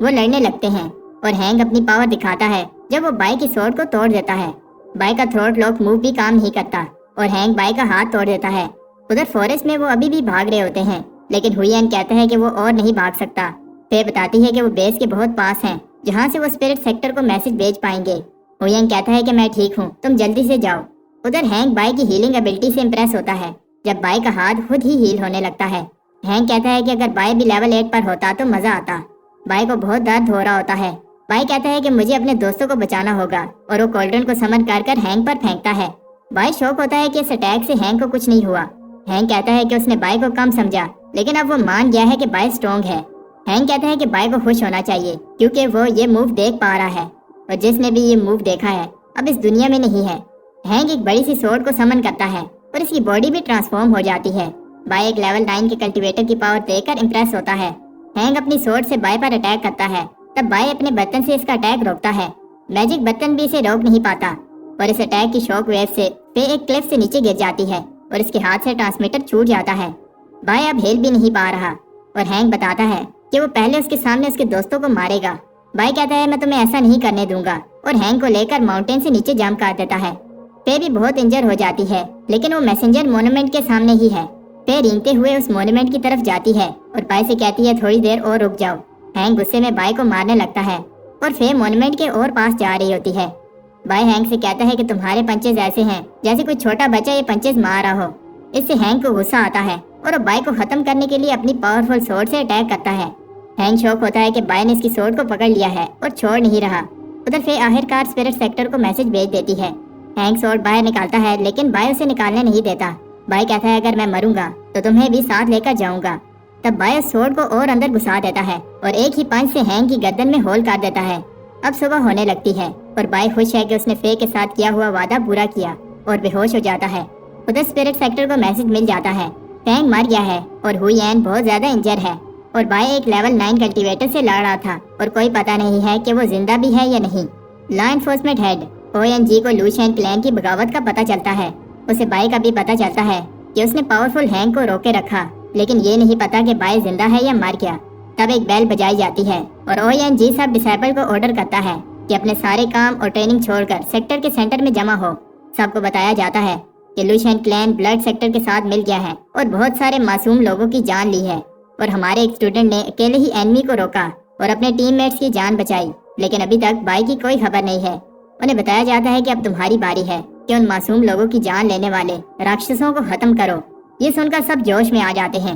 وہ لڑنے لگتے ہیں اور ہینک اپنی پاور دکھاتا ہے جب وہ بائی کی سورڈ کو توڑ دیتا ہے۔ بائی کا تھروٹ لاک موو بھی کام نہیں کرتا اور ہینک بائی کا ہاتھ توڑ دیتا ہے۔ ادھر فورسٹ میں وہ ابھی بھی بھاگ رہے ہوتے ہیں، لیکن ہوئین کہتا ہے کہ وہ اور نہیں بھاگ سکتا۔ فے بتاتی ہے کہ وہ بیس کے بہت پاس ہیں جہاں سے وہ اسپرٹ سیکٹر کو میسج بھیج پائیں گے۔ ہوئین کہتا ہے کہ میں ٹھیک ہوں، تم جلدی سے جاؤ۔ ادھر ہینک بائی کی ہیلنگ ایبلٹی سے امپریس ہوتا ہے جب بائی کا ہاتھ خود ہی ہیل ہونے لگتا ہے۔ ہینک کہتا ہے کہ اگر بائی بھی لیول 8 پر ہوتا تو مزہ آتا۔ بائی کو بہت درد ہو رہا ہوتا ہے۔ بائی کہتا ہے کہ مجھے اپنے دوستوں کو بچانا ہوگا اور وہ کولڈرن کو سمن کر کر ہینک پر پھینکتا ہے۔ بائی شوق ہوتا ہے کہ اس اٹیک سے ہینک کو کچھ نہیں ہوا۔ ہینک کہتا ہے کہ اس نے بائی کو کم سمجھا، لیکن اب وہ مان گیا ہے کہ بائی اسٹرانگ ہے۔ ہینک کہتا ہے کہ بائی کو خوش ہونا چاہیے کیونکہ وہ یہ موو دیکھ پا رہا ہے اور جس نے بھی یہ موو دیکھا ہے اب اس دنیا میں نہیں ہے۔ ہینک ایک بڑی سی سورڈ کو سمن کرتا ہے اور اس کی باڈی بھی ٹرانسفارم ہو جاتی ہے۔ بائی ایک لیول 9 کے کلٹیویٹر کی پاور دیکھ کر امپریس ہوتا ہے۔ ہینک اپنی سورڈ سے بائی پر اٹیک کرتا ہے، تب بائی اپنے برتن سے اس کا اٹیک روکتا ہے۔ میجک برتن بھی اسے روک نہیں پاتا اور اس اٹیک کی شوک ویو سے فے ایک کلف سے نیچے گر جاتی ہے اور اس کے ہاتھ سے ٹرانسمیٹر چھوٹ جاتا ہے۔ بائی اب ہیل بھی نہیں پا رہا اور ہینک بتاتا ہے کہ وہ پہلے اس کے سامنے اس کے دوستوں کو مارے گا۔ بائی کہتا ہے میں تمہیں ایسا نہیں کرنے دوں گا اور ہینک کو لے کر ماؤنٹین سے نیچے جمپ کر دیتا ہے۔ فے بھی بہت انجر ہو جاتی ہے لیکن وہ میسنجر مونومنٹ کے سامنے ہی ہے۔ فے رینگتے ہوئے اس مونومنٹ کی طرف جاتی ہے اور بائی سے کہتی ہے تھوڑی دیر اور رک جاؤ۔ ہینک غصے میں بائی کو مارنے لگتا ہے اور فے مونومنٹ کے اور پاس جا رہی ہوتی ہے۔ بائی ہینک سے کہتا ہے کہ تمہارے پنچز ایسے ہیں جیسے کوئی چھوٹا بچہ یہ پنچز مار رہا ہو۔ اس سے ہینک کو غصہ آتا ہے اور وہ بائی کو ختم کرنے کے لیے اپنی پاورفل سورڈ سے اٹیک کرتا ہے۔ ہینک شوق ہوتا ہے کہ بائی نے اس کی سورڈ کو پکڑ لیا ہے اور چھوڑ نہیں رہا۔ ادھر فے آخر کار اسپرٹ سیکٹر کو میسج بھیج دیتی ہے۔ ہینک سورڈ باہر نکالتا ہے لیکن بائی اسے نکالنے نہیں دیتا۔ بائی کہتا ہے اگر میں مروں گا تو تمہیں بھی ساتھ لے کر جاؤں گا۔ تب بائی اس سورڈ کو اور اندر گھسا دیتا ہے اور ایک ہی پنچ سے ہینک کی گردن میں ہول کر دیتا ہے۔ اب صبح ہونے لگتی ہے اور بائی خوش ہے کہ اس نے فے کے ساتھ کیا ہوا وعدہ پورا کیا اور بے ہوش ہو جاتا ہے۔ ادھر اسپرٹ سیکٹر کو میسج مل جاتا ہے فینگ مر گیا ہے اور ہوئین بہت زیادہ انجر ہے اور بائی ایک لیول 9 کلٹیویٹر سے لڑ رہا تھا اور کوئی پتہ نہیں ہے کہ وہ زندہ بھی ہے یا نہیں۔ لا انفورسمنٹ ہیڈ ONG کو لوشین کلین کی بغاوت کا پتہ چلتا ہے۔ اسے بائی کا بھی پتہ چلتا ہے کہ اس نے پاورفل ہینک کو روکے رکھا، لیکن یہ نہیں پتا کہ بائی زندہ ہے یا مر گیا۔ تب ایک بیل بجائی جاتی ہے اور ONG سب ڈسائپل کو آرڈر کرتا ہے کہ اپنے سارے کام اور ٹریننگ چھوڑ کر سیکٹر کے سینٹر میں جمع ہو۔ سب کو بتایا جاتا ہے کہ لوشین کلین بلڈ سیکٹر کے ساتھ مل گیا ہے اور بہت سارے معصوم لوگوں کی جان لی ہے، اور ہمارے ایک اسٹوڈنٹ نے اکیلے ہی اینمی کو روکا اور اپنے ٹیم میٹس کی جان بچائی، لیکن ابھی تک بائی کی کوئی خبر نہیں ہے۔ انہیں بتایا جاتا ہے کہ اب تمہاری باری ہے کہ ان معصوم لوگوں کی جان لینے والے راکشسوں کو ختم کرو۔ یہ سن کر سب جوش میں آ جاتے ہیں۔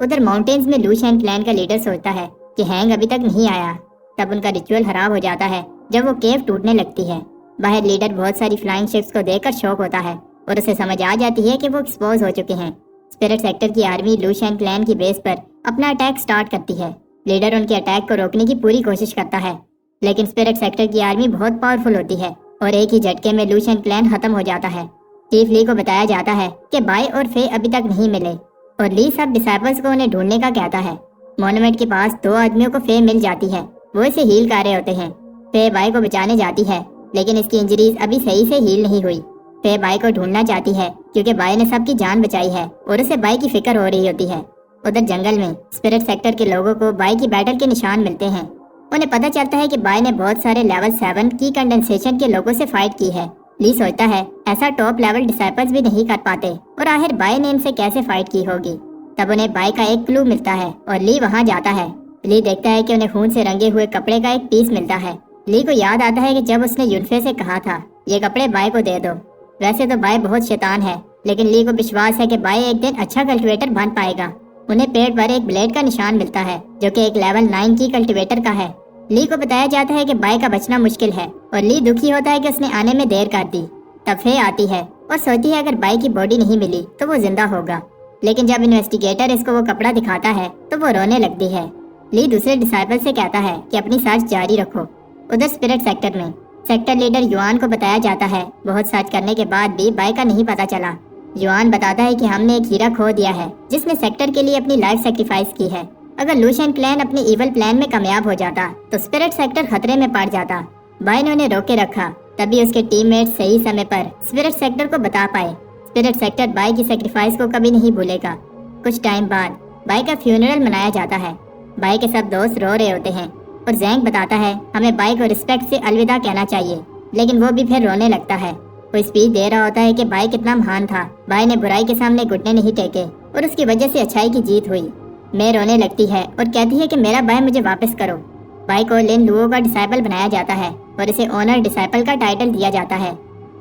ادھر ماؤنٹینز میں لوشین کلین کا لیڈر سوچتا ہے کہ ہینگ ابھی تک نہیں آیا۔ تب ان کا ریچول خراب ہو جاتا ہے جب وہ کیو ٹوٹنے لگتی ہے۔ باہر لیڈر بہت ساری فلائنگ شپس کو دیکھ کر شوق ہوتا ہے اور اسے سمجھ آ جاتی ہے کہ وہ ایکسپوز ہو چکے ہیں۔ اسپرٹ سیکٹر کی آرمی لوشین کلین کی بیس پر اپنا اٹیک سٹارٹ کرتی ہے۔ لیڈر ان کے اٹیک کو روکنے کی پوری کوشش کرتا ہے، لیکن اسپرٹ سیکٹر کی آرمی بہت پاورفل ہوتی ہے اور ایک ہی جھٹکے میں لوشین کلین ختم ہو جاتا ہے۔ چیف لی کو بتایا جاتا ہے کہ بائی اور فے ابھی تک نہیں ملے اور لی سب ڈسائپلز کو انہیں ڈھونڈنے کا کہتا ہے۔ مونومنٹ کے پاس 2 آدمیوں کو فے مل جاتی ہے، وہ اسے ہیل کر رہے ہوتے ہیں۔ فے بائی کو بچانے جاتی ہے لیکن اس کی انجریز ابھی صحیح سے ہیل نہیں ہوئی۔ فے بائی کو ڈھونڈنا چاہتی ہے کیونکہ بائی نے سب کی جان بچائی ہے اور اسے بائی کی فکر ہو رہی ہوتی ہے۔ ادھر جنگل میں اسپرٹ سیکٹر کے لوگوں کو بائی کی بیٹل کے نشان ملتے ہیں۔ انہیں پتہ چلتا ہے کہ بائی نے بہت سارے لیول 7 کی کنڈنسیشن کے لوگوں سے فائٹ کی ہے۔ لی سوچتا ہے ایسا ٹاپ لیول ڈسائپلز بھی نہیں کر پاتے اور آخر بائی نے ان سے کیسے فائٹ کی ہوگی۔ تب انہیں بائی کا ایک کلو ملتا ہے اور لی وہاں جاتا ہے لی دیکھتا ہے کہ انہیں خون سے رنگے ہوئے کپڑے کا ایک پیس ملتا ہے۔ لی کو یاد آتا ہے کہ جب اس نے یونفے سے کہا تھا یہ کپڑے بائی کو دے دو۔ ویسے تو بائی بہت شیطان ہے، لیکن لی کو وشواس ہے کہ بائی ایک دن اچھا کلٹیویٹر بن پائے گا۔ انہیں پیٹ پر ایک بلیڈ کا نشان ملتا ہے جو کہ ایک لیول 9 کی کلٹیویٹر کا ہے۔ لی کو بتایا جاتا ہے کہ بائی کا بچنا مشکل ہے اور لی دکھی ہوتا ہے کہ اس نے آنے میں دیر کر دی۔ تب فے آتی ہے اور سوچتی ہے اگر بائی کی باڈی نہیں ملی تو وہ زندہ ہوگا، لیکن جب انویسٹیگیٹر اس کو وہ کپڑا دکھاتا ہے تو وہ رونے لگتی ہے۔ لی دوسرے ڈسائپل سے کہتا ہے کہ اپنی سرچ جاری رکھو۔ ادھر اسپرٹ سیکٹر میں سیکٹر لیڈر یوان کو بتایا جاتا ہے بہت سرچ کرنے کے بعد بھی بائی کا نہیں پتا چلا۔ یوان بتاتا ہے کہ ہم نے ایک ہیرا کھو دیا ہے جس نے سیکٹر کے لیے اپنی لائف سیکریفائس کی ہے۔ اگر لوشین کلین اپنے ایول پلان میں کامیاب ہو جاتا تو اسپرٹ سیکٹر خطرے میں پڑ جاتا۔ بائی نے انہیں روک کے رکھا تبھی اس کے ٹیم میٹ صحیح سمے پر اسپرٹ سیکٹر کو بتا پائے۔ اسپرٹ سیکٹر بائی کی سیکریفائس کو کبھی نہیں بھولے گا۔ کچھ ٹائم بعد بائی کا فیونرل منایا جاتا ہے۔ بائی کے سب دوست رو رہے ہوتے ہیں اور زینگ بتاتا ہے ہمیں بائی کو رسپیکٹ سے الوداع کہنا چاہیے، لیکن وہ بھی پھر رونے لگتا ہے۔ وہ اسپیچ دے رہا ہوتا ہے کہ بائی کتنا مہان تھا، بائی نے برائی کے سامنے گھٹنے نہیں ٹیکے اور اس کی وجہ سے اچھائی کی جیت ہوئی۔ میں رونے لگتی ہے اور کہتی ہے کہ میرا بائی مجھے واپس کرو۔ بائی کو لن لوو کا ڈسائپل بنایا جاتا ہے اور اسے اونر ڈسائپل کا ٹائٹل دیا جاتا ہے۔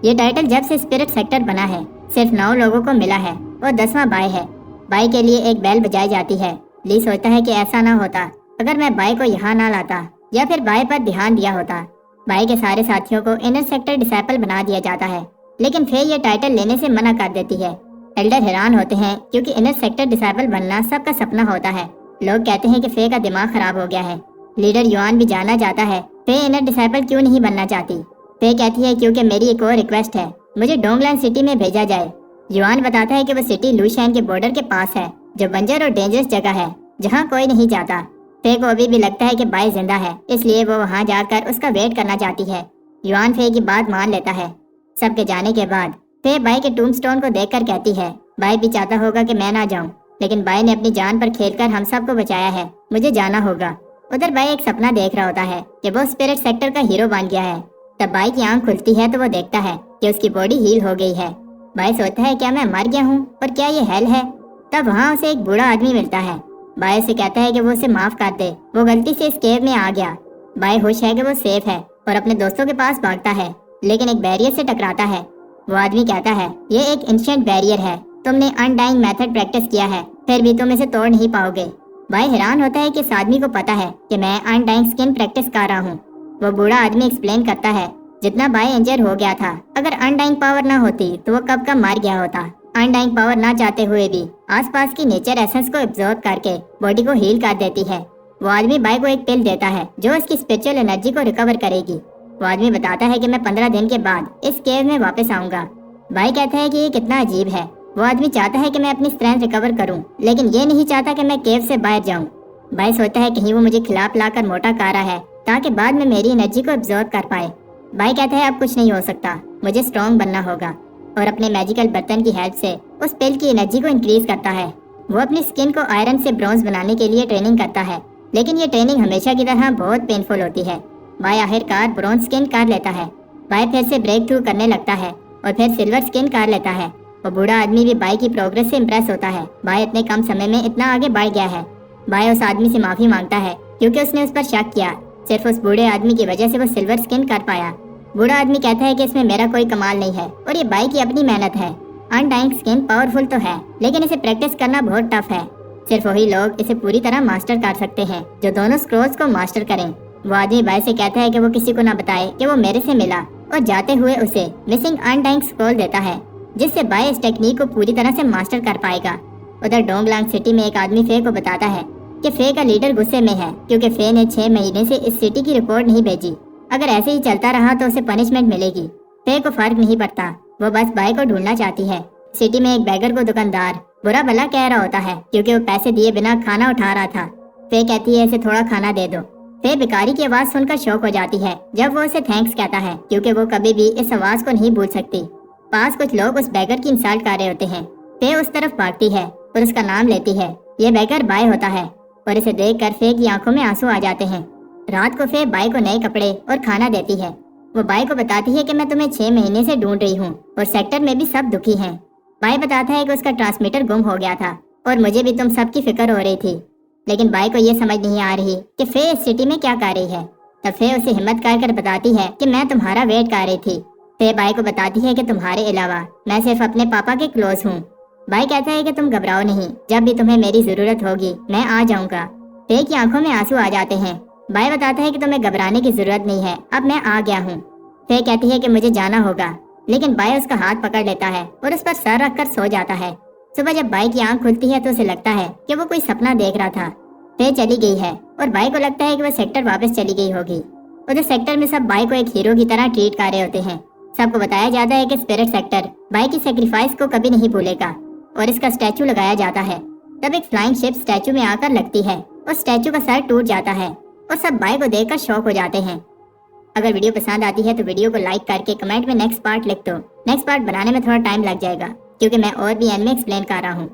یہ ٹائٹل جب سے اسپرٹ سیکٹر بنا ہے صرف 9 لوگوں کو ملا ہے اور 10واں بائی ہے۔ بائی کے لیے ایک بیل بجائی جاتی ہے۔ لی سوچتا ہے کہ ایسا نہ ہوتا اگر میں بائی کو یہاں نہ لاتا یا پھر بائی پر دھیان دیا ہوتا۔ بائی کے سارے ساتھیوں کو انر سیکٹر ڈسائپل بنا دیا جاتا ہے، لیکن فے یہ ٹائٹل لینے سے منع کر دیتی ہے۔ ایلڈر حیران ہوتے ہیں کیونکہ انر سیکٹر ڈسائپل بننا سب کا سپنا ہوتا ہے۔ لوگ کہتے ہیں کہ فے کا دماغ خراب ہو گیا ہے۔ لیڈر یوان بھی جاننا چاہتا ہے فے انر ڈسائپل کیوں نہیں بننا چاہتی۔ فے کہتی ہے کیونکہ میری ایک اور ریکویسٹ ہے، مجھے ڈونگ لائن سٹی میں بھیجا جائے۔ یوان بتاتا ہے کہ وہ سٹی لوشین کے بارڈر کے پاس ہے جو بنجر اور ڈینجرس جگہ ہے جہاں کوئی نہیں جاتا۔ فے کو ابھی بھی لگتا ہے کہ بائی زندہ ہے، اس لیے وہ وہاں جا کر اس کا ویٹ کرنا چاہتی ہے۔ یوان فے کی بات مان لیتا ہے۔ سب کے جانے کے بعد فے بائی کے ٹوم سٹون کو دیکھ کر کہتی ہے بائی بھی چاہتا ہوگا کہ میں نہ جاؤں، لیکن بائی نے اپنی جان پر کھیل کر ہم سب کو بچایا ہے، مجھے جانا ہوگا۔ ادھر بائی ایک سپنا دیکھ رہا ہوتا ہے کہ وہ اسپرٹ سیکٹر کا ہیرو بن گیا ہے۔ تب بائی کی آنکھ کھلتی ہے تو وہ دیکھتا ہے کہ اس کی باڈی ہیل ہو گئی ہے۔ بائی سوچتا ہے کیا میں مر گیا ہوں اور کیا یہ ہیل ہے؟ تب وہاں اسے ایک بوڑھا آدمی ملتا ہے۔ بائی اسے کہتا ہے کہ وہ اسے معاف کر دے، وہ غلطی سے اس کیو میں آ گیا۔ بائی خوش ہے کہ وہ سیف ہے اور اپنے دوستوں کے پاس بھاگتا ہے، لیکن ایک بیریئر سے ٹکراتا ہے۔ وہ آدمی کہتا ہے یہ ایک انشینٹ بیریئر ہے، تم نے انڈائنگ میتھڈ پریکٹس کیا ہے پھر بھی تم اسے توڑ نہیں پاؤ گے۔ بائی حیران ہوتا ہے کہ اس آدمی کو پتا ہے کہ میں انڈائنگ سکن پریکٹس کر رہا ہوں۔ وہ بوڑھا آدمی ایکسپلین کرتا ہے جتنا بائی انجر ہو گیا تھا، اگر انڈائنگ پاور نہ ہوتی تو وہ کب کا مر گیا ہوتا۔ انڈائنگ پاور نہ چاہتے ہوئے بھی آس پاس کی نیچر ایسنس کو ایبزورب کر کے باڈی کو ہیل کر دیتی ہے۔ وہ آدمی بائی کو ایک پل دیتا ہے جو اس کی اسپرچل انرجی کو ریکور کرے گی۔ وہ آدمی بتاتا ہے کہ میں 15 دن کے بعد اس کیو میں واپس آؤں گا۔ بائی کہتا ہے کہ یہ کتنا عجیب ہے۔ وہ آدمی چاہتا ہے کہ میں اپنی اسٹرینتھ ریکور کروں، لیکن یہ نہیں چاہتا کہ میں کیو سے باہر جاؤں۔ بائی سوچتا ہے کہیں وہ مجھے کھلا پلا کر موٹا کر رہا ہے تاکہ بعد میں میری انرجی کو ایبزورب کر پائے۔ بائی کہتا ہے اب کچھ نہیں ہو سکتا، مجھے اسٹرانگ بننا ہوگا، اور اپنے میجیکل برتن کی ہیلپ سے اس پل کی انرجی کو انکریز کرتا ہے۔ وہ اپنی سکن کو آئرن سے برونز بنانے کے لیے ٹریننگ کرتا ہے، لیکن یہ ٹریننگ ہمیشہ کی طرح بہت پینفل ہوتی ہے۔ بائی آخر کار برونز سکن کر لیتا ہے۔ بائی پھر سے بریک تھرو کرنے لگتا ہے اور پھر سلور سکن کر لیتا ہے۔ وہ بوڑھا آدمی بھی بائی کی پروگرس سے امپریس ہوتا ہے۔ بائی اتنے کم سمے میں اتنا آگے بڑھ گیا ہے۔ بائی اس آدمی سے معافی مانگتا ہے کیونکہ اس نے اس پر شک کیا، صرف اس بوڑھے آدمی کی وجہ سے وہ سلور سکن کر پایا۔ بوڑھا آدمی کہتا ہے کہ اس میں میرا کوئی کمال نہیں ہے اور یہ بائی کی اپنی محنت ہے۔ انڈائنگ سکن پاورفل تو ہے، لیکن اسے پریکٹس کرنا بہت ٹف ہے۔ صرف وہی لوگ اسے پوری طرح ماسٹر کر سکتے ہیں جو دونوں سکرولز کو ماسٹر کریں۔ وہ آدمی بائی سے کہتا ہے کہ وہ کسی کو نہ بتائے کہ وہ میرے سے ملا، اور جاتے ہوئے اسے مسنگ انڈائنگ سکرول دیتا ہے جس سے بائی اس ٹیکنیک کو پوری طرح سے ماسٹر کر پائے گا۔ ادھر ڈونگ لانگ سٹی میں ایک آدمی فے کو بتاتا ہے کہ فے کا لیڈر غصے میں ہے کیونکہ فے نے 6 مہینے سے اس سٹی کی رپورٹ نہیں بھیجی۔ اگر ایسے ہی چلتا رہا تو اسے پنشمنٹ ملے گی۔ فے کو فرق نہیں پڑتا، وہ بس بائی کو ڈھونڈنا چاہتی ہے۔ سٹی میں ایک بیگر کو دکاندار برا بلا کہہ رہا ہوتا ہے کیونکہ وہ پیسے دیے بنا کھانا اٹھا رہا تھا۔ فے کہتی ہے اسے تھوڑا کھانا دے دو۔ فے بیکاری کی آواز سن کر شوق ہو جاتی ہے جب وہ اسے تھینکس کہتا ہے کیونکہ وہ کبھی بھی اس آواز کو نہیں بھول سکتی۔ پاس کچھ لوگ اس بیگر کی انسالٹ کر رہے ہوتے ہیں۔ فے اس طرف بھاگتی ہے اور اس کا نام لیتی ہے۔ یہ بیگر بائی ہوتا ہے اور اسے دیکھ کر فے کی آنکھوں میں آنسو آ جاتے ہیں۔ رات کو فے بائی کو نئے کپڑے اور کھانا دیتی ہے۔ وہ بائی کو بتاتی ہے کہ میں تمہیں 6 مہینے سے ڈھونڈ رہی ہوں اور سیکٹر میں بھی سب دکھی ہیں۔ بائی بتاتا ہے کہ اس کا ٹرانسمیٹر گم ہو گیا تھا اور مجھے بھی تم سب کی فکر ہو رہی تھی، لیکن بائی کو یہ سمجھ نہیں آ رہی کہ فے اس سٹی میں کیا کر رہی ہے۔ تب فے اسے ہمت کر بتاتی ہے کہ میں تمہارا ویٹ کر رہی تھی۔ فے بائی کو بتاتی ہے کہ تمہارے علاوہ میں صرف اپنے پاپا کے کلوز ہوں۔ بائی کہتا ہے کہ تم گھبراؤ نہیں، جب بھی تمہیں میری ضرورت ہوگی میں آ جاؤں گا۔ فے کی آنکھوں میں آنسو آ جاتے ہیں۔ بائی بتاتا ہے کہ تمہیں گھبرانے کی ضرورت نہیں ہے، اب میں آ گیا ہوں۔ فے کہتی ہے کہ مجھے جانا ہوگا، لیکن بائی اس کا ہاتھ پکڑ لیتا ہے اور اس پر سر رکھ کر سو جاتا ہے۔ صبح جب بائی کی آنکھ کھلتی ہے تو اسے لگتا ہے کہ وہ کوئی سپنا دیکھ رہا تھا۔ فے چلی گئی ہے اور بائی کو لگتا ہے کہ وہ سیکٹر واپس چلی گئی ہوگی۔ ادھر سیکٹر میں سب بائی کو ایک ہیرو کی طرح ٹریٹ کر رہے ہوتے ہیں۔ سب کو بتایا جاتا ہے کہ اسپرٹ سیکٹر بائی کی سیکریفائس کو کبھی نہیں بھولے گا اور اس کا اسٹیچو لگایا جاتا ہے۔ تب ایک فلائنگ شپ اسٹیچو میں آ کر لگتی ہے اور اسٹیچو کا سر ٹوٹ جاتا ہے اور سب بائی کو دیکھ کر شوق ہو جاتے ہیں۔ اگر ویڈیو پسند آتی ہے تو ویڈیو کو لائک کر کے کمنٹ میں نیکسٹ پارٹ لکھ دو۔ نیکسٹ پارٹ بنانے میں تھوڑا ٹائم لگ جائے گا کیونکہ میں اور بھی اینمے ایکسپلین کر رہا ہوں۔